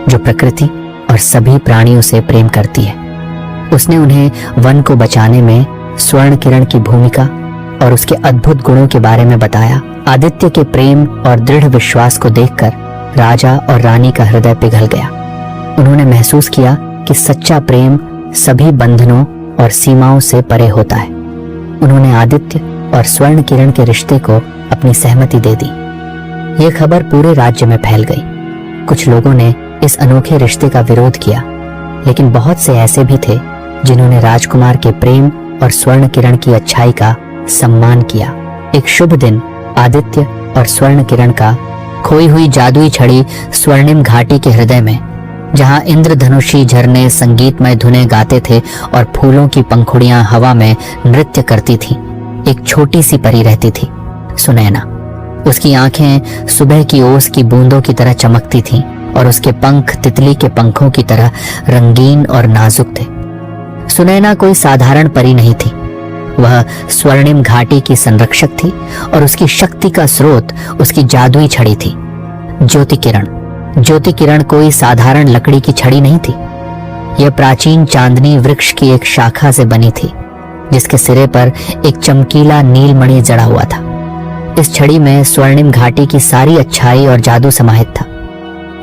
जो प्रकृति और सभी प्राणियों से प्रेम करती है। उसने उन्हें वन को बचाने में स्वर्ण किरण की भूमिका और उसके अद्भुत गुणों के बारे में बताया। आदित्य के प्रेम और दृढ़ विश्वास को देखकर राजा और रानी का हृदय पिघल गया। उन्होंने महसूस किया कि सच्चा प्रेम सभी बंधनों और सीमाओं से परे होता है। उन्होंने आदित्य और स्वर्ण किरण के रिश्ते को अपनी सहमति दे दी। यह खबर पूरे राज्य में फैल गई। कुछ लोगों ने इस अनोखे रिश्ते का विरोध किया, लेकिन बहुत से ऐसे भी थे जिन्होंने राजकुमार के प्रेम और स्वर्ण किरण की अच्छाई का सम्मान किया। एक शुभ दिन आदित्य और स्वर्ण किरण का खोई हुई जादुई छड़ी स्वर्णिम घाटी के हृदय में, जहां इंद्रधनुषी झरने संगीतमय धुनें गाते थे और फूलों की पंखुड़ियां हवा में नृत्य करती थीं, एक छोटी सी परी रहती थी, सुनैना। उसकी आंखें सुबह की ओस की बूंदों की तरह चमकती थीं और उसके पंख तितली के पंखों की तरह रंगीन और नाजुक थे। सुनैना कोई साधारण परी नहीं थी, वह स्वर्णिम घाटी की संरक्षक थी और उसकी शक्ति का स्रोत उसकी जादुई छड़ी थी। ज्योति किरण। ज्योति किरण कोई साधारण लकड़ी की छड़ी नहीं थी। यह प्राचीन चांदनी वृक्ष की एक शाखा से बनी थी, जिसके सिरे पर एक चमकीला नीलमणि जड़ा हुआ था। इस छड़ी में स्वर्णिम घाटी की सारी अच्छाई और जादू समाहित था।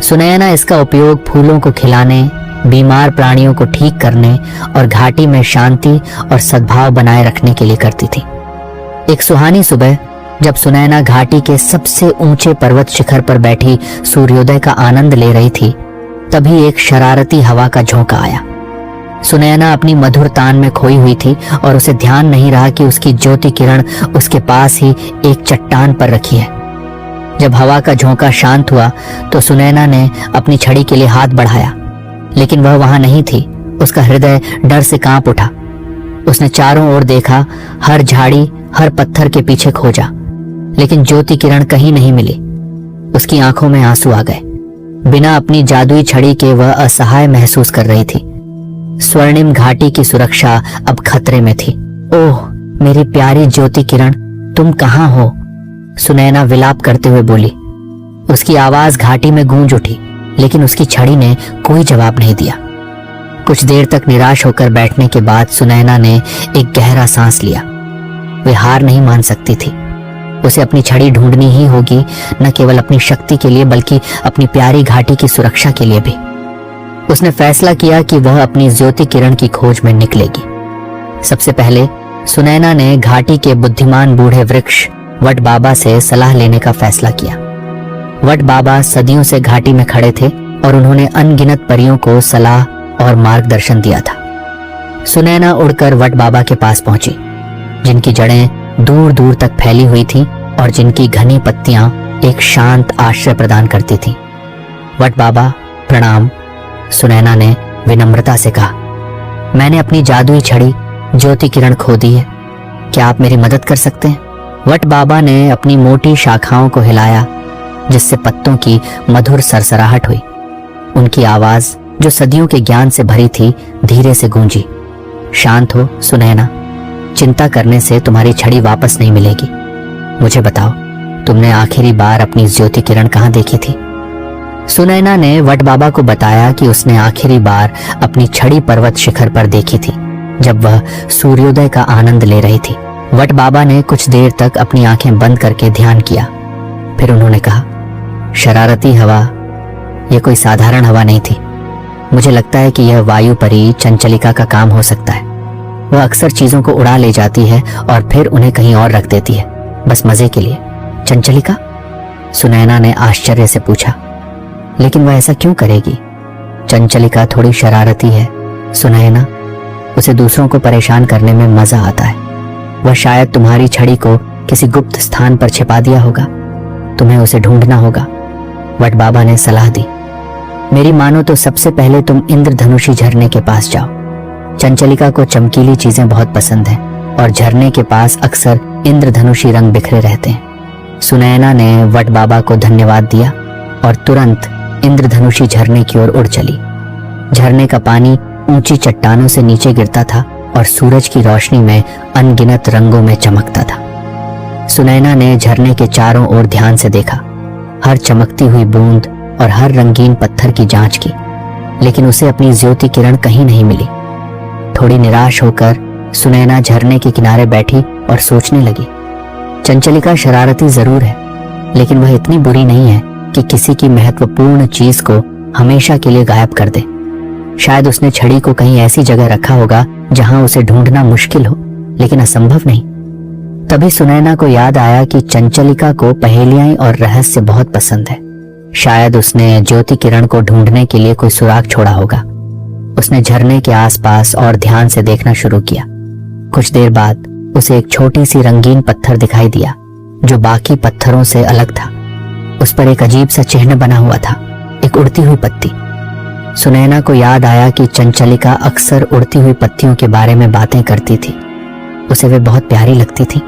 सुनैना इसका उपयोग फूलों को खिलाने, बीमार प्राणियों को ठीक करने और घाटी में शांति और सद्भाव बनाए रखने के लिए करती थी। एक सुहानी सुबह जब सुनैना घाटी के सबसे ऊंचे पर्वत शिखर पर बैठी सूर्योदय का आनंद ले रही थी, तभी एक शरारती हवा का झोंका आया। सुनैना अपनी मधुर तान में खोई हुई थी और उसे ध्यान नहीं रहा कि उसकी ज्योति किरण उसके पास ही एक चट्टान पर रखी है। जब हवा का झोंका शांत हुआ तो सुनैना ने अपनी छड़ी के लिए हाथ बढ़ाया, लेकिन वह वहां नहीं थी। उसका हृदय डर से कांप उठा। उसने चारों ओर देखा, हर झाड़ी, हर पत्थर के पीछे खोजा, लेकिन ज्योति किरण कहीं नहीं मिली। उसकी आंखों में आंसू आ गए। बिना अपनी जादुई छड़ी के वह असहाय महसूस कर रही थी। स्वर्णिम घाटी की सुरक्षा अब खतरे में थी। ओह मेरी प्यारी ज्योति किरण, तुम कहाँ हो? सुनैना विलाप करते हुए बोली। उसकी आवाज घाटी में गूंज उठी, लेकिन उसकी छड़ी ने कोई जवाब नहीं दिया। कुछ देर तक निराश होकर बैठने के बाद सुनैना ने एक गहरा सांस लिया। वे हार नहीं मान सकती थी। उसे अपनी छड़ी ढूंढनी ही होगी, न केवल अपनी शक्ति के लिए बल्कि अपनी प्यारी घाटी की सुरक्षा के लिए भी। उसने फैसला किया कि वह अपनी ज्योति किरण की खोज में निकलेगी। सबसे पहले सुनैना ने घाटी के बुद्धिमान बूढ़े वृक्ष वट बाबा से सलाह लेने का फैसला किया। वट बाबा सदियों से घाटी में खड़े थे और उन्होंने अनगिनत परियों को सलाह और मार्गदर्शन दिया था। सुनैना उड़कर वट बाबा के पास पहुंची, जिनकी जड़ें दूर दूर तक फैली हुई थीं और जिनकी घनी पत्तियां एक शांत आश्रय प्रदान करती थीं। वट बाबा प्रणाम, सुनैना ने विनम्रता से कहा। मैंने अपनी जादुई छड़ी ज्योति किरण खो दी है, क्या आप मेरी मदद कर सकते हैं? वट बाबा ने अपनी मोटी शाखाओं को हिलाया, जिससे पत्तों की मधुर सरसराहट हुई। उनकी आवाज, जो सदियों के ज्ञान से भरी थी, धीरे से गूंजी। शांत हो सुनैना, चिंता करने से तुम्हारी छड़ी वापस नहीं मिलेगी। मुझे बताओ, तुमने आखिरी बार अपनी ज्योति किरण कहाँ देखी थी? सुनैना ने वट बाबा को बताया कि उसने आखिरी बार अपनी छड़ी पर्वत शिखर पर देखी थी, जब वह सूर्योदय का आनंद ले रही थी। वट बाबा ने कुछ देर तक अपनी आंखें बंद करके ध्यान किया। फिर उन्होंने कहा, शरारती हवा, यह कोई साधारण हवा नहीं थी। मुझे लगता है कि यह वायु परी चंचलिका का काम हो सकता है। वह अक्सर चीजों को उड़ा ले जाती है और फिर उन्हें कहीं और रख देती है, बस मजे के लिए। चंचलिका? सुनैना ने आश्चर्य से पूछा। लेकिन वह ऐसा क्यों करेगी? चंचलिका थोड़ी शरारती है सुनैना, उसे दूसरों को परेशान करने में मजा आता है। वह शायद तुम्हारी छड़ी को किसी गुप्त स्थान पर छिपा दिया होगा, तुम्हें उसे ढूंढना होगा, वट बाबा ने सलाह दी। मेरी मानो तो सबसे पहले तुम इंद्रधनुषी झरने के पास जाओ। चंचलिका को चमकीली चीजें बहुत पसंद हैं और झरने के पास अक्सर इंद्रधनुषी रंग बिखरे रहते हैं। सुनैना ने वट बाबा को धन्यवाद दिया और तुरंत इंद्रधनुषी झरने की ओर उड़ चली। झरने का पानी ऊंची चट्टानों से नीचे गिरता था और सूरज की रोशनी में अनगिनत रंगों में चमकता था। सुनैना ने झरने के चारों ओर ध्यान से देखा, हर चमकती हुई बूंद और हर रंगीन पत्थर की जांच की, लेकिन उसे अपनी ज्योति किरण कहीं नहीं मिली। थोड़ी निराश होकर सुनैना झरने के किनारे बैठी और सोचने लगी। चंचलिका शरारती जरूर है, लेकिन वह इतनी बुरी नहीं है कि किसी की महत्वपूर्ण चीज को हमेशा के लिए गायब कर दे। शायद उसने छड़ी को कहीं ऐसी जगह रखा होगा जहां उसे ढूंढना मुश्किल हो, लेकिन असंभव नहीं। तभी सुनैना को याद आया कि चंचलिका को पहेलियां और रहस्य बहुत पसंद है। शायद उसने ज्योति किरण को ढूंढने के लिए कोई सुराग छोड़ा होगा। उसने झरने के आसपास और ध्यान से देखना शुरू किया। कुछ देर बाद उसे एक छोटी सी रंगीन पत्थर दिखाई दिया, जो बाकी पत्थरों से अलग था। उस पर एक अजीब सा चिन्ह बना हुआ था, एक उड़ती हुई पत्ती। सुनैना को याद आया कि चंचलिका अक्सर उड़ती हुई पत्तियों के बारे में बातें करती थी। उसे वे बहुत प्यारी लगती थी।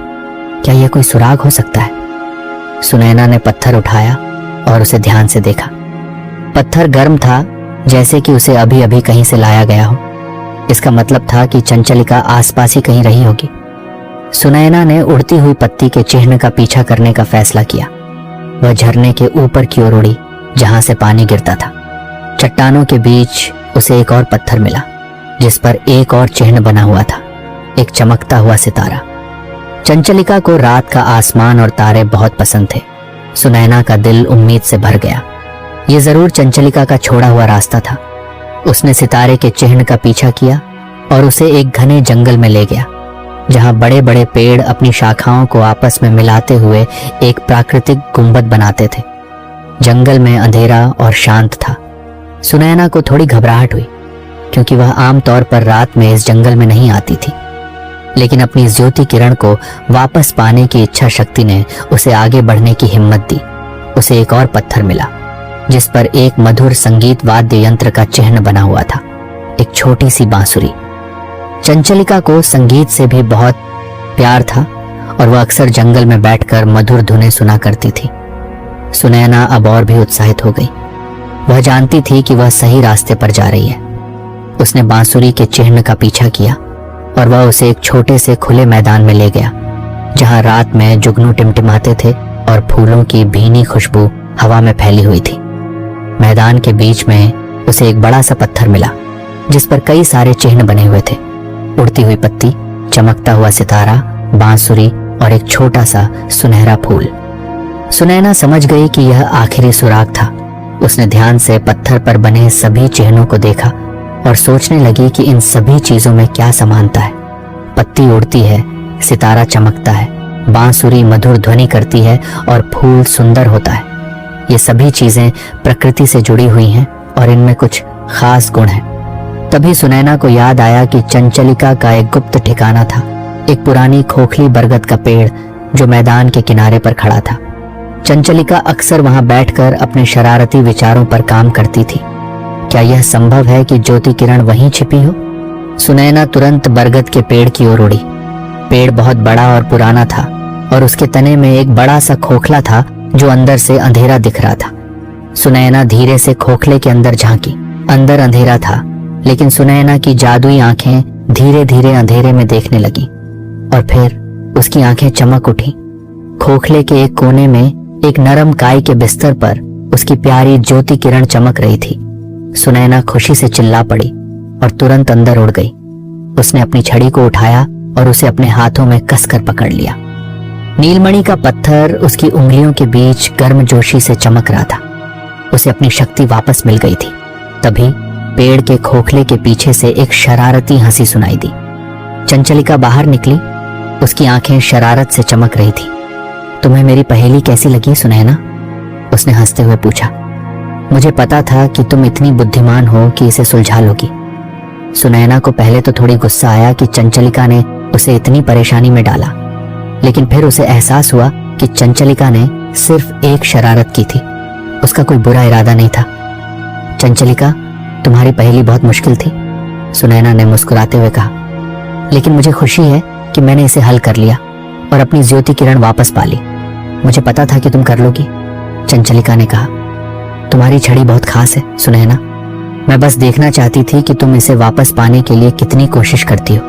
क्या यह कोई सुराग हो सकता है? सुनैना ने पत्थर उठाया और उसे ध्यान से देखा। पत्थर गर्म था, जैसे कि उसे अभी अभी कहीं से लाया गया हो। इसका मतलब था कि चंचलिका आसपास ही कहीं रही होगी। सुनैना ने उड़ती हुई पत्ती के चिन्ह का पीछा करने का फैसला किया। वह झरने के ऊपर की ओर उड़ी जहां से पानी गिरता था। चट्टानों के बीच उसे एक और पत्थर मिला जिस पर एक और चिन्ह बना हुआ था, एक चमकता हुआ सितारा। चंचलिका को रात का आसमान और तारे बहुत पसंद थे। सुनैना का दिल उम्मीद से भर गया। ये जरूर चंचलिका का छोड़ा हुआ रास्ता था। उसने सितारे के चिन्ह का पीछा किया और उसे एक घने जंगल में ले गया जहां बड़े बड़े पेड़ अपनी शाखाओं को आपस में मिलाते हुए एक प्राकृतिक गुंबद बनाते थे। जंगल में अंधेरा और शांत था। सुनैना को थोड़ी घबराहट हुई क्योंकि वह आमतौर पर रात में इस जंगल में नहीं आती थी, लेकिन अपनी इस ज्योति किरण को वापस पाने की इच्छा शक्ति ने उसे आगे बढ़ने की हिम्मत दी। उसे एक और पत्थर मिला जिस पर एक मधुर संगीत वाद्य यंत्र का चिन्ह बना हुआ था, एक छोटी सी बांसुरी। चंचलिका को संगीत से भी बहुत प्यार था और वह अक्सर जंगल में बैठकर मधुर धुनें सुना करती थी। सुनैना अब और भी उत्साहित हो गई। वह जानती थी कि वह सही रास्ते पर जा रही है। उसने बांसुरी के चिन्ह का पीछा किया और वह उसे एक छोटे से खुले मैदान में ले गया जहां रात में जुगनू टिमटिमाते थे और फूलों की भीनी खुशबू हवा में फैली हुई थी। मैदान के बीच में उसे एक बड़ा सा पत्थर मिला जिस पर कई सारे चिन्ह बने हुए थे, उड़ती हुई पत्ती, चमकता हुआ सितारा, बांसुरी और एक छोटा सा सुनहरा फूल। सुनैना समझ गई कि यह आखिरी सुराग था। उसने ध्यान से पत्थर पर बने सभी चिन्हों को देखा और सोचने लगी कि इन सभी चीजों में क्या समानता है। पत्ती उड़ती है, सितारा चमकता है, बांसुरी मधुर ध्वनि करती है और फूल सुंदर होता है। ये सभी चीजें प्रकृति से जुड़ी हुई हैं और इनमें कुछ खास गुण हैं। तभी सुनैना को याद आया कि चंचलिका का एक गुप्त ठिकाना था, एक पुरानी खोखली बरगद का पेड़ जो मैदान के किनारे पर खड़ा था। चंचलिका अक्सर वहां बैठकर अपने शरारती विचारों पर काम करती थी। क्या यह संभव है कि ज्योति किरण वहीं छिपी हो? सुनैना तुरंत बरगद के पेड़ की ओर उड़ी। पेड़ बहुत बड़ा और पुराना था और उसके तने में एक बड़ा सा खोखला था जो अंदर से अंधेरा दिख रहा था। सुनैना धीरे से खोखले के अंदर झांकी। अंदर अंधेरा था, लेकिन सुनैना की जादुई आंखें धीरे धीरे अंधेरे में देखने लगी और फिर उसकी आंखें चमक उठी। खोखले के एक कोने में एक नरम काय के बिस्तर पर उसकी प्यारी ज्योति किरण चमक रही थी। सुनैना खुशी से चिल्ला पड़ी और तुरंत अंदर उड़ गई। उसने अपनी छड़ी को उठाया और उसे अपने हाथों में कसकर पकड़ लिया। नीलमणि का पत्थर उसकी उंगलियों के बीच गर्मजोशी से चमक रहा था। उसे अपनी शक्ति वापस मिल गई थी। तभी पेड़ के खोखले के पीछे से एक शरारती हंसी सुनाई दी। चंचलिका बाहर निकली। उसकी आंखें शरारत से चमक रही थी। तुम्हें मेरी पहेली कैसी लगी सुनैना? उसने हंसते हुए पूछा। मुझे पता था कि तुम इतनी बुद्धिमान हो कि इसे सुलझा लोगी। सुनैना को पहले तो थोड़ी गुस्सा आया कि चंचलिका ने उसे इतनी परेशानी में डाला, लेकिन फिर उसे एहसास हुआ कि चंचलिका ने सिर्फ एक शरारत की थी, उसका कोई बुरा इरादा नहीं था। चंचलिका, तुम्हारी पहेली बहुत मुश्किल थी, सुनैना ने मुस्कुराते हुए कहा, लेकिन मुझे खुशी है कि मैंने इसे हल कर लिया और अपनी ज्योति किरण वापस पा ली। मुझे पता था कि तुम कर लोगी। चंचलिका ने कहा, तुम्हारी छड़ी बहुत खास है सुनैना। मैं बस देखना चाहती थी कि तुम इसे वापस पाने के लिए कितनी कोशिश करती हो।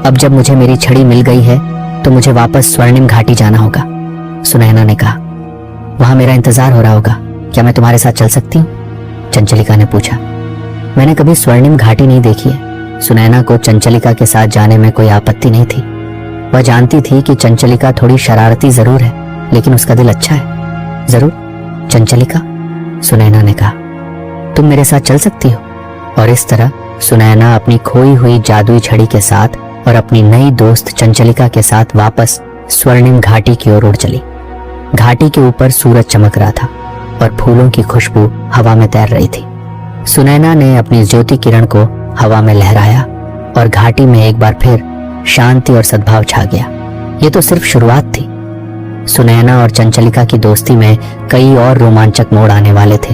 अब जब मुझे मेरी छड़ी मिल गई है तो मुझे वापस स्वर्णिम घाटी जाना होगा, सुनैना ने कहा। वहां मेरा इंतजार हो रहा होगा, क्या मैं तुम्हारे साथ चल सकती हूँ? चंचलिका ने पूछा। मैंने कभी स्वर्णिम घाटी नहीं देखी है। सुनैना को चंचलिका के साथ जाने में कोई आपत्ति नहीं थी। वह जानती थी कि चंचलिका थोड़ी शरारती जरूर है, लेकिन उसका दिल अच्छा है। जरूर चंचलिका, सुनैना ने कहा, तुम मेरे साथ चल सकती हो। और इस तरह सुनैना अपनी खोई हुई जादुई छड़ी के साथ और अपनी नई दोस्त चंचलिका के साथ वापस स्वर्णिम घाटी की ओर उड़ चली। घाटी के ऊपर सूरज चमक रहा था और फूलों की खुशबू हवा में तैर रही थी। सुनैना ने अपनी ज्योति किरण को हवा में लहराया और घाटी में एक बार फिर शांति और सद्भाव छा गया। ये तो सिर्फ शुरुआत थी। सुनैना और चंचलिका की दोस्ती में कई और रोमांचक मोड़ आने वाले थे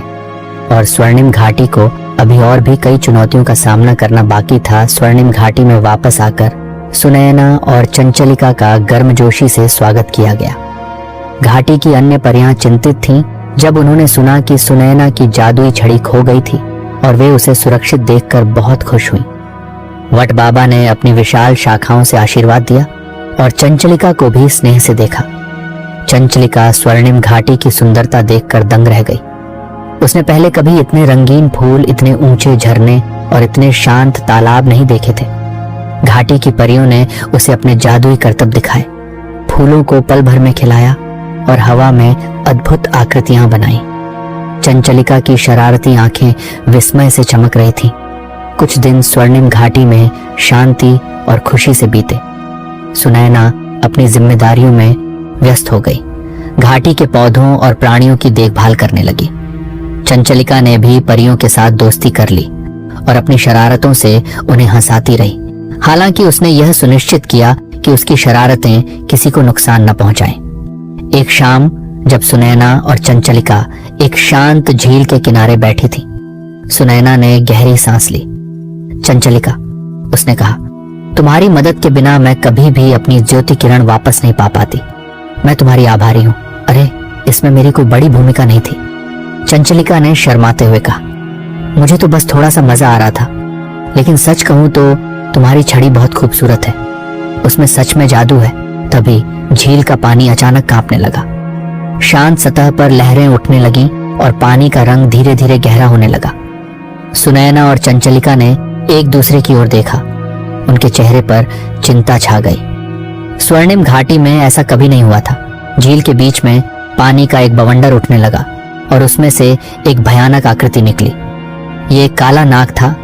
और स्वर्णिम घाटी को अभी और भी कई चुनौतियों का सामना करना बाकी था। स्वर्णिम घाटी में वापस आकर सुनैना और चंचलिका का गर्मजोशी से स्वागत किया गया। घाटी की अन्य परियां चिंतित थीं जब उन्होंने सुना कि सुनैना की जादुई छड़ी खो गई थी और वे उसे सुरक्षित देखकर बहुत खुश हुई। वट बाबा ने अपनी विशाल शाखाओं से आशीर्वाद दिया और चंचलिका को भी स्नेह से देखा। चंचलिका स्वर्णिम घाटी की सुंदरता देखकर दंग रह गई। उसने पहले कभी इतने रंगीन फूल, इतने ऊंचे झरने और इतने शांत तालाब नहीं देखे थे। घाटी की परियों ने उसे अपने जादुई करतब दिखाए, फूलों को पल भर में खिलाया और हवा में अद्भुत आकृतियां बनाई। चंचलिका की शरारती आंखें विस्मय से चमक रही थीं। कुछ दिन स्वर्णिम घाटी में शांति और खुशी से बीते। सुनैना अपनी जिम्मेदारियों में व्यस्त हो गई, घाटी के पौधों और प्राणियों की देखभाल करने लगी। चंचलिका ने भी परियों के साथ दोस्ती कर ली और अपनी शरारतों से उन्हें हंसाती रही। हालांकि उसने यह सुनिश्चित किया कि उसकी शरारतें किसी को नुकसान न पहुंचाएं। एक शाम जब सुनैना और चंचलिका एक शांत झील के किनारे बैठी थी, सुनैना ने गहरी सांस ली। चंचलिका, उसने कहा, तुम्हारी मदद के बिना मैं कभी भी अपनी ज्योति किरण वापस नहीं पा पाती। मैं तुम्हारी आभारी हूं। अरे, इसमें मेरी कोई बड़ी भूमिका नहीं थी। चंचलिका ने शर्माते हुए कहा, मुझे तो बस थोड़ा सा मजा आ रहा था, लेकिन सच कहूं तो तुम्हारी छड़ी बहुत खूबसूरत है। उसमें सच में जादू है। तभी झील का पानी अचानक कांपने लगा। शांत सतह पर लहरें उठने लगीं और पानी का रंग धीरे धीरे गहरा होने लगा। सुनैना और चंचलिका ने एक दूसरे की ओर देखा। उनके चेहरे पर चिंता छा गई। स्वर्णिम घाटी में ऐसा कभी नहीं हुआ था। झील के बीच में पानी का एक बवंडर उठने लगा और उसमें से एक भयानक आकृति निकली। ये एक काला नाग था,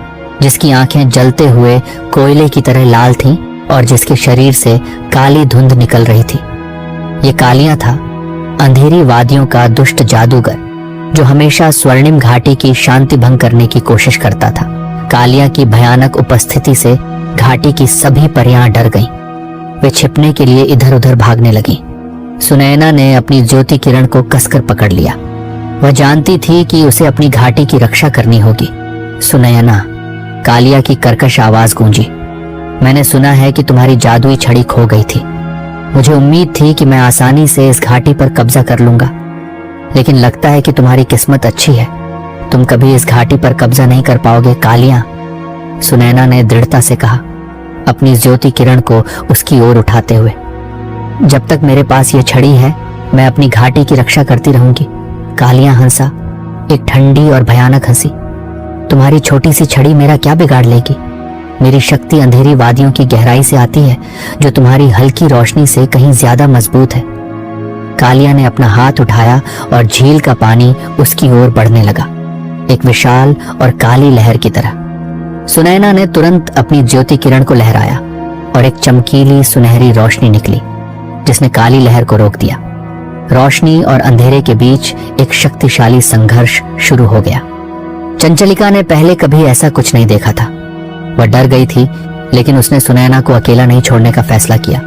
जिसकी आंखें जलते हुए कोयले की तरह लाल थीं और जिसके शरीर से काली धुंध निकल रही थी। ये कालिया था, अंधेरी वादियों का दुष्ट जादूगर, जो हमेशा स्वर्णिम घाटी की शांति भंग करने की कोशिश करता था। कालिया की भयानक उपस्थिति से घाटी की सभी परियां डर गईं। वे छिपने के लिए इधर उधर भागने लगीं। सुनैना ने अपनी ज्योति किरण को कसकर पकड़ लिया। वह जानती थी कि उसे अपनी घाटी की रक्षा करनी होगी। सुनैना, कालिया की कर्कश आवाज गूंजी, मैंने सुना है कि तुम्हारी जादुई छड़ी खो गई थी। मुझे उम्मीद थी कि मैं आसानी से इस घाटी पर कब्जा कर लूंगा, लेकिन लगता है कि तुम्हारी किस्मत अच्छी है। तुम कभी इस घाटी पर कब्जा नहीं कर पाओगे कालिया। सुनैना ने दृढ़ता से कहा, अपनी ज्योति किरण को उसकी ओर उठाते हुए। जब तक मेरे पास ये छड़ी है, मैं अपनी घाटी की रक्षा करती रहूंगी। कालिया हंसा, एक ठंडी और भयानक हंसी। तुम्हारी छोटी सी छड़ी मेरा क्या बिगाड़ लेगी? मेरी शक्ति अंधेरी वादियों की गहराई से आती है, जो तुम्हारी हल्की रोशनी से कहीं ज्यादा मजबूत है। कालिया ने अपना हाथ उठाया और झील का पानी उसकी ओर बढ़ने लगा, एक विशाल और काली लहर की तरह। सुनैना ने तुरंत अपनी ज्योति किरण को लहराया और एक चमकीली सुनहरी रोशनी निकली, जिसने काली लहर को रोक दिया। रोशनी और अंधेरे के बीच एक शक्तिशाली संघर्ष शुरू हो गया। चंचलिका ने पहले कभी ऐसा कुछ नहीं देखा था। वह डर गई थी, लेकिन उसने सुनैना को अकेला नहीं छोड़ने का फैसला किया।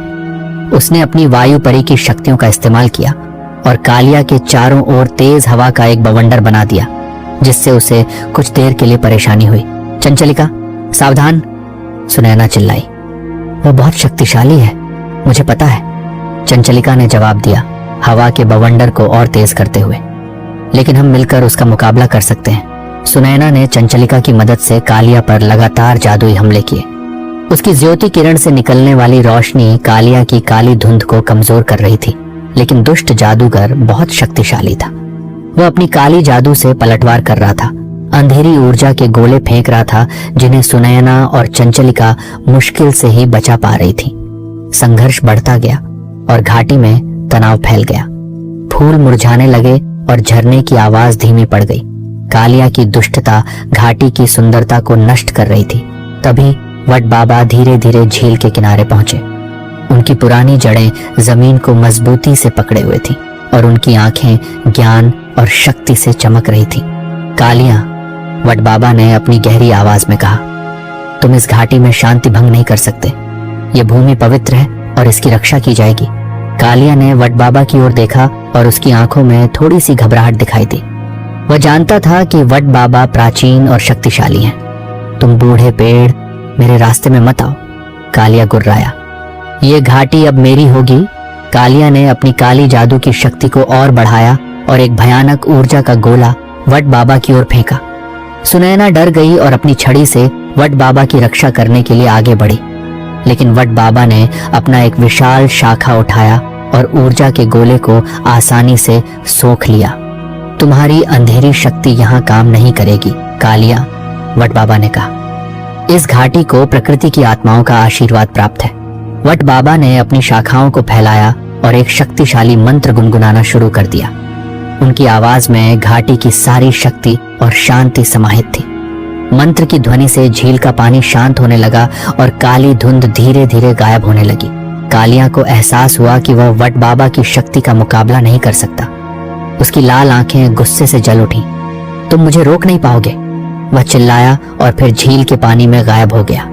उसने अपनी वायु परी की शक्तियों का इस्तेमाल किया और कालिया के चारों ओर तेज हवा का एक बवंडर बना दिया, जिससे उसे कुछ देर के लिए परेशानी हुई। चंचलिका, सावधान, सुनैना चिल्लाई। वो बहुत शक्तिशाली है, मुझे पता है, चंचलिका ने जवाब दिया, हवा के बवंडर को और तेज करते हुए। लेकिन हम मिलकर उसका मुकाबला कर सकते हैं। सुनैना ने चंचलिका की मदद से कालिया पर लगातार जादुई हमले किए। उसकी ज्योति किरण से निकलने वाली रोशनी कालिया की काली धुंध को कमजोर कर रही थी, लेकिन दुष्ट जादूगर बहुत शक्तिशाली था। वह अपनी काली जादू से पलटवार कर रहा था, अंधेरी ऊर्जा के गोले फेंक रहा था, जिन्हें सुनैना और चंचलिका मुश्किल से ही बचा पा रही थी। संघर्ष बढ़ता गया और घाटी में तनाव फैल गया। फूल मुरझाने लगे और झरने की आवाज धीमी पड़ गई। कालिया की दुष्टता घाटी की सुंदरता को नष्ट कर रही थी। तभी वट बाबा धीरे धीरे झील के किनारे पहुंचे। उनकी पुरानी जड़ें जमीन को मजबूती से पकड़े हुए थी और उनकी आंखें ज्ञान और शक्ति से चमक रही थी। कालिया, वट बाबा ने अपनी गहरी आवाज में कहा, तुम इस घाटी में शांति भंग नहीं कर सकते। ये भूमि पवित्र है और इसकी रक्षा की जाएगी। कालिया ने वट बाबा की ओर देखा और उसकी आंखों में थोड़ी सी घबराहट दिखाई दी। वह जानता था कि वट बाबा प्राचीन और शक्तिशाली हैं। तुम बूढ़े पेड़, मेरे रास्ते में मत आओ, कालिया गुर्राया। ये घाटी अब मेरी होगी। कालिया ने अपनी काली जादू की शक्ति को और बढ़ाया और एक भयानक ऊर्जा का गोला वट बाबा की ओर फेंका। सुनैना डर गई और अपनी छड़ी से वट बाबा की रक्षा करने के लिए आगे बढ़ी, लेकिन वट बाबा ने अपना एक विशाल शाखा उठाया और ऊर्जा के गोले को आसानी से सोख लिया। तुम्हारी अंधेरी शक्ति यहाँ काम नहीं करेगी कालिया, वट बाबा ने कहा। इस घाटी को प्रकृति की आत्माओं का आशीर्वाद प्राप्त है। वट बाबा ने अपनी शाखाओं को फैलाया और एक शक्तिशाली मंत्र गुनगुनाना शुरू कर दिया। उनकी आवाज में घाटी की सारी शक्ति और शांति समाहित थी। मंत्र की ध्वनि से झील का पानी शांत होने लगा और काली धुंध धीरे धीरे गायब होने लगी। कालिया को एहसास हुआ कि वह वट बाबा की शक्ति का मुकाबला नहीं कर सकता। उसकी लाल आंखें गुस्से से जल उठी। तुम मुझे रोक नहीं पाओगे, वह चिल्लाया और फिर झील के पानी में गायब हो गया,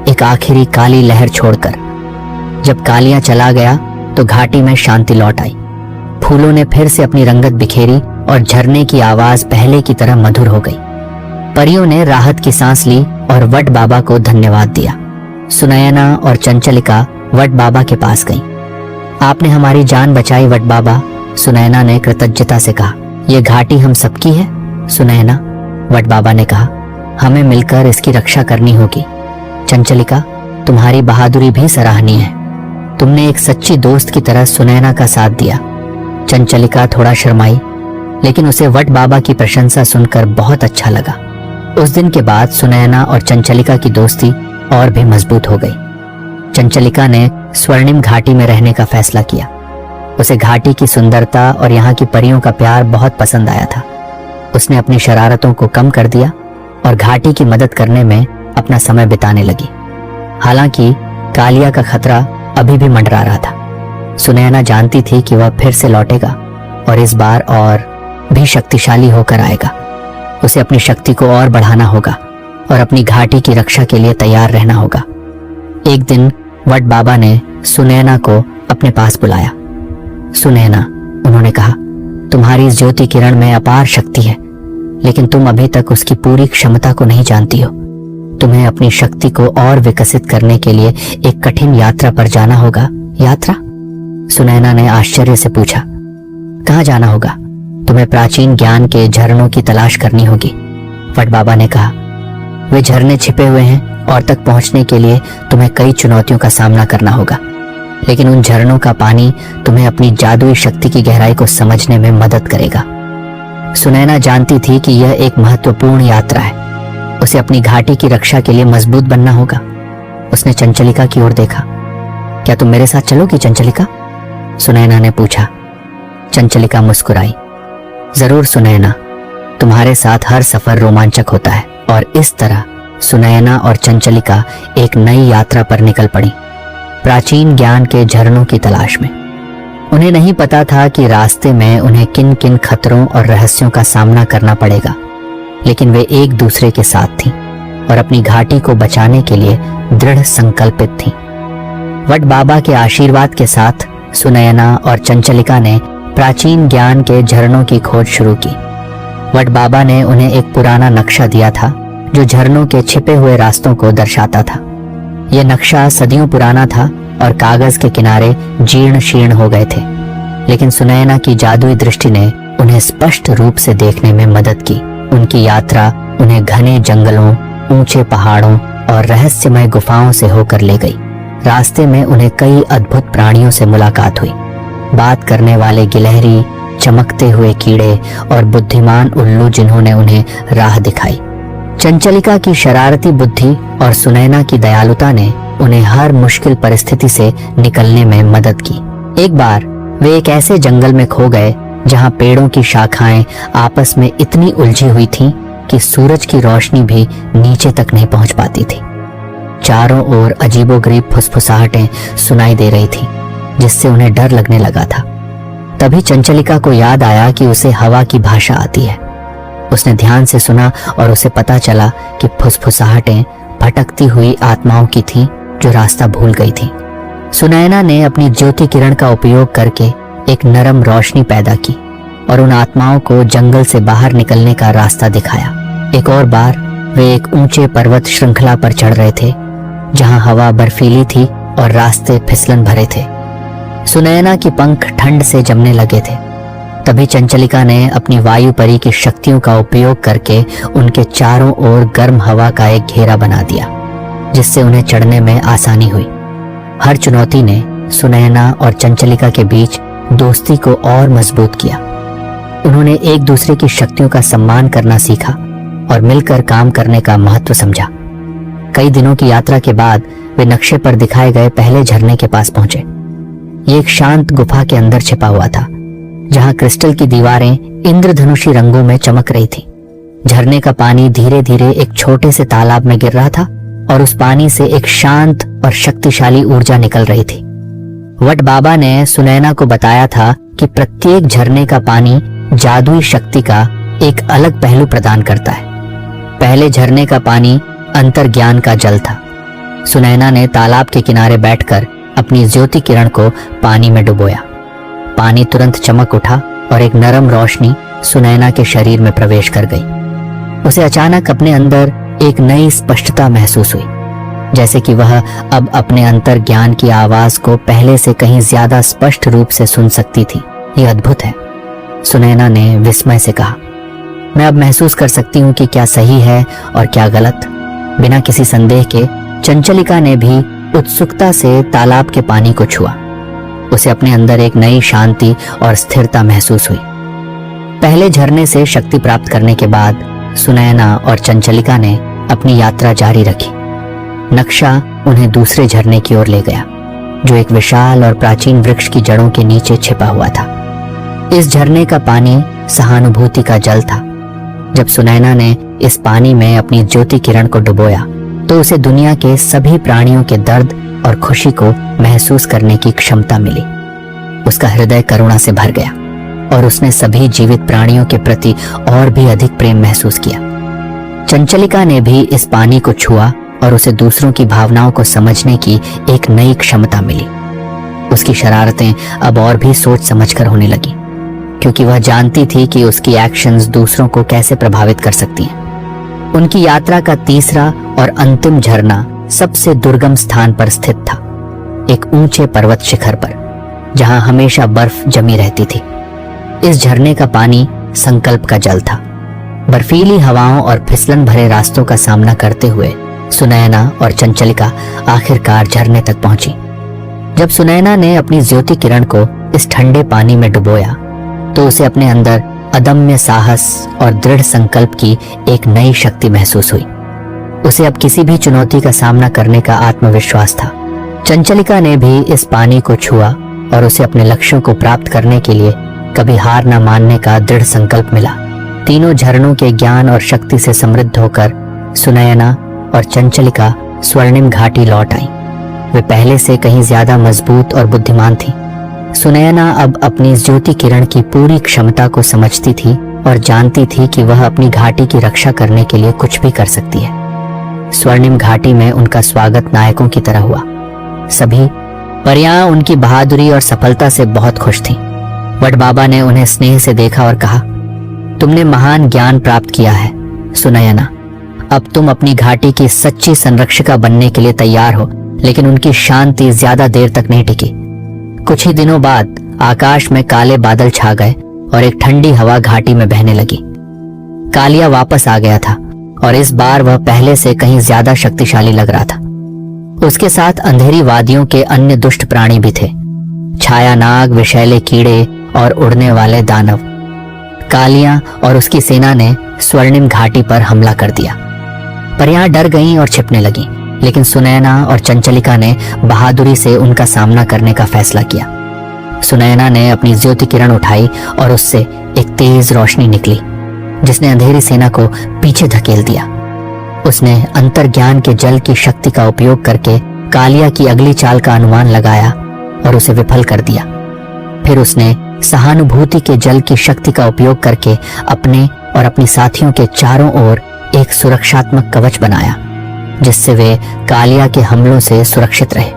एक आखिरी काली लहर छोड़कर। जब कालिया चला गया तो घाटी में शांति लौट आई। फूलों ने फिर से अपनी रंगत बिखेरी और झरने की आवाज पहले की तरह मधुर हो गई। परियों ने राहत की सांस ली और वट बाबा को धन्यवाद दिया। सुनयना और चंचलिका वट बाबा के पास गईं। आपने हमारी जान बचाई वट बाबा, सुनयना ने कृतज्ञता से कहा। यह घाटी हम सबकी है सुनयना, वट बाबा ने कहा। हमें मिलकर इसकी रक्षा करनी होगी। चंचलिका, तुम्हारी बहादुरी भी सराहनीय है। तुमने एक सच्ची दोस्त की तरह सुनैना का साथ दिया। चंचलिका थोड़ा शर्माई, लेकिन उसे वट बाबा की प्रशंसा सुनकर बहुत अच्छा लगा। उस दिन के बाद सुनैना और चंचलिका की दोस्ती और भी मजबूत हो गई। चंचलिका ने स्वर्णिम घाटी में रहने का फैसला किया। उसे घाटी की सुंदरता और यहाँ की परियों का प्यार बहुत पसंद आया था। उसने अपनी शरारतों को कम कर दिया और घाटी की मदद करने में अपना समय बिताने लगी। हालांकि कालिया का खतरा अभी भी मंडरा रहा था। सुनैना जानती थी कि वह फिर से लौटेगा और इस बार और भी शक्तिशाली होकर आएगा। उसे अपनी शक्ति को और बढ़ाना होगा और अपनी घाटी की रक्षा के लिए तैयार रहना होगा। एक दिन वट बाबा ने सुनैना को अपने पास बुलाया। सुनैना, उन्होंने कहा, तुम्हारी इस ज्योति किरण में अपार शक्ति है, लेकिन तुम अभी तक उसकी पूरी क्षमता को नहीं जानती हो। तुम्हें अपनी शक्ति को और विकसित करने के लिए एक कठिन यात्रा पर जाना होगा। यात्रा? सुनैना ने आश्चर्य से पूछा। कहाँ जाना होगा? तुम्हें प्राचीन ज्ञान के झरनों की तलाश करनी होगी, वट बाबा ने कहा। वे झरने छिपे हुए हैं और तक पहुंचने के लिए तुम्हें कई चुनौतियों का सामना करना होगा, लेकिन उन झरनों का पानी तुम्हें अपनी जादुई शक्ति की गहराई को समझने में मदद करेगा। सुनैना जानती थी कि यह एक महत्वपूर्ण यात्रा है। उसे अपनी घाटी की रक्षा के लिए मजबूत बनना होगा। उसने चंचलिका की ओर देखा। क्या तुम मेरे साथ चलोगी चंचलिका? सुनैना ने पूछा। चंचलिका मुस्कुराई। जरूर सुनैना, तुम्हारे साथ हर सफर रोमांचक होता है। और इस तरह सुनैना और चंचलिका एक नई यात्रा पर निकल पड़ी, प्राचीन ज्ञान के झरनों की तलाश में। उन्हें नहीं पता था कि रास्ते में उन्हें किन किन खतरों और रहस्यों का सामना करना पड़ेगा, लेकिन वे एक दूसरे के साथ थीं और अपनी घाटी को बचाने के लिए दृढ़ संकल्पित थीं। वट बाबा के आशीर्वाद के साथ सुनैना और चंचलिका ने प्राचीन ज्ञान के झरनों की खोज शुरू की। वट बाबा ने उन्हें एक पुराना नक्शा दिया था जो झरनों के छिपे हुए रास्तों को दर्शाता था। यह नक्शा सदियों पुराना था और कागज के किनारे जीर्ण शीर्ण हो गए थे, लेकिन सुनैना की जादुई दृष्टि ने उन्हें स्पष्ट रूप से देखने में मदद की। उनकी यात्रा उन्हें घने जंगलों, ऊंचे पहाड़ों और रहस्यमय गुफाओं से होकर ले गई। रास्ते में उन्हें कई अद्भुत प्राणियों से मुलाकात हुई। बात करने वाले गिलहरी, चमकते हुए कीड़े और बुद्धिमान उल्लू जिन्होंने उन्हें राह दिखाई। चंचलिका की शरारती बुद्धि और सुनैना की दयालुता ने उन्हें हर मुश्किल परिस्थिति से निकलने में मदद की। एक बार वे एक ऐसे जंगल में खो गए जहां पेड़ों की शाखाएं आपस में इतनी उलझी हुई थीं कि सूरज की रोशनी भी नीचे तक नहीं पहुंच पाती थी। चारों ओर अजीबोगरीब फुसफुसाहटें सुनाई दे रही थीं, जिससे उन्हें डर लगने लगा था। तभी चंचलिका को याद आया कि उसे हवा की भाषा आती है। उसने ध्यान से सुना और उसे पता चला कि फुसफुसाहटें भटकती हुई आत्माओं की थीं जो रास्ता भूल गई थीं। सुनैना ने अपनी ज्योति किरण का उपयोग करके एक नरम रोशनी पैदा की और उन आत्माओं को जंगल से बाहर निकलने का रास्ता दिखाया। एक और बार वे एक ऊंचे पर्वत श्रृंखला पर चढ़ रहे थे जहां हवा बर्फीली थी और रास्ते फिसलन भरे थे। सुनैना की पंख ठंड से जमने लगे थे। तभी चंचलिका ने अपनी वायु परी की शक्तियों का उपयोग करके उनके चारों ओर गर्म हवा का एक घेरा बना दिया, जिससे उन्हें चढ़ने में आसानी हुई। हर चुनौती ने सुनैना और चंचलिका के बीच दोस्ती को और मजबूत किया। उन्होंने एक दूसरे की शक्तियों का सम्मान करना सीखा और मिलकर काम करने का महत्व समझा। कई दिनों की यात्रा के बाद वे नक्शे पर दिखाए गए पहले झरने के पास पहुंचे। ये एक शांत गुफा के अंदर छिपा हुआ था, जहां क्रिस्टल की दीवारें इंद्रधनुषी रंगों में चमक रही थी। झरने का पानी धीरे धीरे एक छोटे से तालाब में गिर रहा था और उस पानी से एक शांत और शक्तिशाली ऊर्जा निकल रही थी। वट बाबा ने सुनैना को बताया था कि प्रत्येक झरने का पानी जादुई शक्ति का एक अलग पहलू प्रदान करता है। पहले झरने का पानी अंतर्ज्ञान का जल था। सुनैना ने तालाब के किनारे बैठकर अपनी ज्योति किरण को पानी में डुबोया। पानी तुरंत चमक उठा और एक नरम रोशनी सुनैना के शरीर में प्रवेश कर गई। उसे अचानक अपने अंदर एक नई स्पष्टता महसूस हुई, जैसे कि वह अब अपने अंतर ज्ञान की आवाज को पहले से कहीं ज्यादा स्पष्ट रूप से सुन सकती थी। यह अद्भुत है, सुनैना ने विस्मय से कहा। मैं अब महसूस कर सकती हूँ कि क्या सही है और क्या गलत। बिना किसी संदेह के चंचलिका ने भी उत्सुकता से तालाब के पानी को छुआ। उसे अपने अंदर एक नई शांति और स्थिरता महसूस हुई। पहले झरने से शक्ति प्राप्त करने के बाद सुनैना और चंचलिका ने अपनी यात्रा जारी रखी। नक्शा उन्हें दूसरे झरने की ओर ले गया, जो एक विशाल और प्राचीन वृक्ष की जड़ों के नीचे छिपा हुआ था। इस झरने का पानी सहानुभूति का जल था। जब सुनैना ने इस पानी में अपनी ज्योति किरण को डुबोया तो उसे दुनिया के सभी प्राणियों के दर्द और खुशी को महसूस करने की क्षमता मिली। उसका हृदय करुणा से भर गया और उसने सभी जीवित प्राणियों के प्रति और भी अधिक प्रेम महसूस किया। चंचलिका ने भी इस पानी को छुआ और उसे दूसरों की भावनाओं को समझने की एक नई क्षमता मिली। उसकी शरारतें अब और भी सोच समझकर होने लगी, क्योंकि वह जानती थी कि उसकी एक्शंस दूसरों को कैसे प्रभावित कर सकती हैं। उनकी यात्रा का तीसरा और अंतिम झरना सबसे दुर्गम स्थान पर स्थित था, एक ऊंचे पर्वत शिखर पर, जहां हमेशा बर्फ जमी रहती थी। इस झरने का पानी संकल्प का जल था। बर्फीली हवाओं और फिसलन भरे रास्तों का सामना करते हुए सुनैना और चंचलिका आखिरकार झरने तक पहुंची। जब सुनैना ने अपनी ज्योति किरण को इस ठंडे पानी में डुबोया तो उसे अपने अंदर अदम्य साहस और दृढ़ संकल्प की एक नई शक्ति महसूस हुई। उसे अब किसी भी चुनौती का सामना करने का आत्मविश्वास था। चंचलिका ने भी इस पानी को छुआ और उसे अपने लक्ष्यों को प्राप्त करने के लिए कभी हार न मानने का दृढ़ संकल्प मिला। तीनों झरनों के ज्ञान और शक्ति से समृद्ध होकर सुनैना और चंचलिका स्वर्णिम घाटी लौट आई। वे पहले से कहीं ज्यादा मजबूत और बुद्धिमान थी। सुनैना अब अपनी ज्योति किरण की पूरी क्षमता को समझती थी और जानती थी कि वह अपनी घाटी की रक्षा करने के लिए कुछ भी कर सकती है। स्वर्णिम घाटी में उनका स्वागत नायकों की तरह हुआ। सभी परियां उनकी बहादुरी और सफलता से बहुत खुश थीं। वट बाबा ने उन्हें स्नेह से देखा और कहा, तुमने महान ज्ञान प्राप्त किया है सुनैना। अब तुम अपनी घाटी की सच्ची संरक्षिका बनने के लिए तैयार हो, लेकिन उनकी शांति ज्यादा देर तक नहीं टिकी। कुछ ही दिनों बाद आकाश में काले बादल छा गए और एक ठंडी हवा घाटी में बहने लगी। कालिया वापस आ गया था और इस बार वह पहले से कहीं ज्यादा शक्तिशाली लग रहा था। उसके साथ अंधेरी वादियों के अन्य दुष्ट प्राणी भी थे, छाया नाग, विषैले कीड़े और उड़ने वाले दानव। कालिया और उसकी सेना ने स्वर्णिम घाटी पर हमला कर दिया। परियां डर गईं और छिपने लगीं, लेकिन सुनैना और चंचलिका ने बहादुरी से उनका सामना करने का फैसला किया। सुनैना ने अपनी ज्योति किरण उठाई और उससे एक तेज रोशनी निकली, जिसने अंधेरी सेना को पीछे धकेल दिया। उसने अंतर्ज्ञान के जल की शक्ति का उपयोग करके कालिया की अगली चाल का अनुमान लगाया और उसे विफल कर दिया। फिर उसने सहानुभूति के जल की शक्ति का उपयोग करके अपने और अपनी साथियों के चारों ओर एक सुरक्षात्मक कवच बनाया, जिससे वे कालिया के हमलों से सुरक्षित रहे।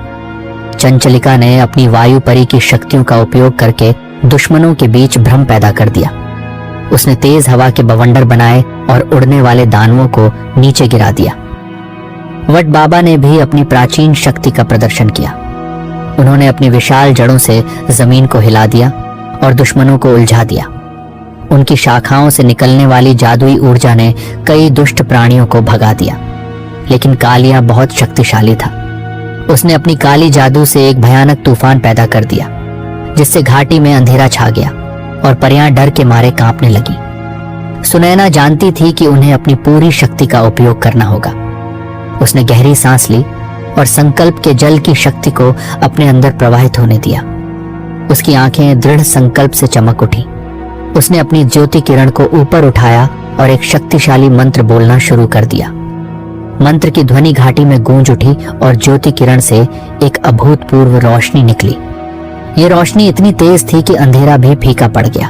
चंचलिका ने अपनी वायु परी की शक्तियों का उपयोग करके दुश्मनों के बीच भ्रम पैदा कर दिया। उसने तेज हवा के बवंडर बनाए और उड़ने वाले दानवों को नीचे गिरा दिया। वट बाबा ने भी अपनी प्राचीन शक्ति का प्रदर्शन किया। उन्होंने अपनी विशाल जड़ों से जमीन को हिला दिया और दुश्मनों को उलझा दिया। उनकी शाखाओं से निकलने वाली जादुई ऊर्जा ने कई दुष्ट प्राणियों को भगा दिया, लेकिन कालिया बहुत शक्तिशाली था। उसने अपनी काली जादू से एक भयानक तूफान पैदा कर दिया, जिससे घाटी में अंधेरा छा गया और परियां डर के मारे कांपने लगी। सुनैना जानती थी कि उन्हें अपनी पूरी शक्ति का उपयोग करना होगा। उसने गहरी सांस ली और संकल्प के जल की शक्ति को अपने अंदर प्रवाहित होने दिया। उसकी आंखें दृढ़ संकल्प से चमक उठी। उसने अपनी ज्योति किरण को ऊपर उठाया और एक शक्तिशाली मंत्र बोलना शुरू कर दिया। मंत्र की ध्वनि घाटी में गूंज उठी और ज्योति किरण से एक अभूतपूर्व रोशनी निकली। ये रोशनी इतनी तेज थी कि अंधेरा भी फीका पड़ गया।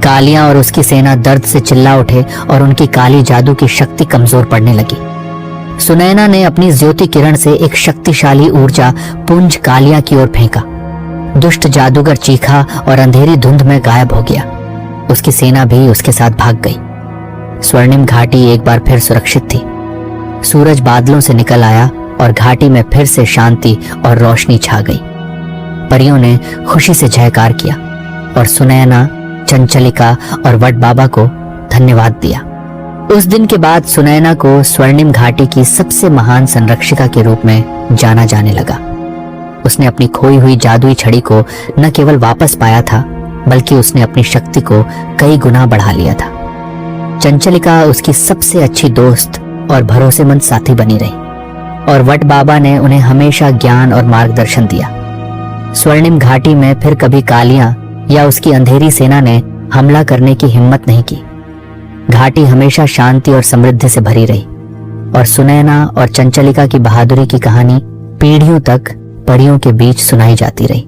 कालिया और उसकी सेना दर्द से चिल्ला उठे और उनकी काली जादू की शक्ति कमजोर पड़ने लगी। सुनैना ने अपनी ज्योति किरण से एक शक्तिशाली ऊर्जा पुंज कालिया की ओर फेंका। दुष्ट जादूगर चीखा और अंधेरी धुंध में गायब हो गया। उसकी सेना भी उसके साथ भाग गई। स्वर्णिम घाटी एक बार फिर सुरक्षित थी। सूरज बादलों से निकल आया और घाटी में फिर से शांति और रोशनी छा गई। परियों ने खुशी से जयकार किया और सुनैना, चंचलिका और वट बाबा को धन्यवाद दिया। उस दिन के बाद सुनैना को स्वर्णिम घाटी की सबसे महान संरक्षिका के रूप में जाना जाने लगा। उसने अपनी खोई हुई जादुई छड़ी को न केवल वापस पाया था, बल्कि उसने अपनी शक्ति को कई गुना बढ़ा लिया था। चंचलिका उसकी सबसे अच्छी दोस्त और भरोसेमंद साथी बनी रही और वट बाबा ने उन्हें हमेशा ज्ञान और मार्गदर्शन दिया। स्वर्णिम घाटी में फिर कभी कालिया या उसकी अंधेरी सेना ने हमला करने की हिम्मत नहीं की। घाटी हमेशा शांति और समृद्धि से भरी रही और सुनैना और चंचलिका की बहादुरी की कहानी पीढ़ियों तक परियों के बीच सुनाई जाती रही।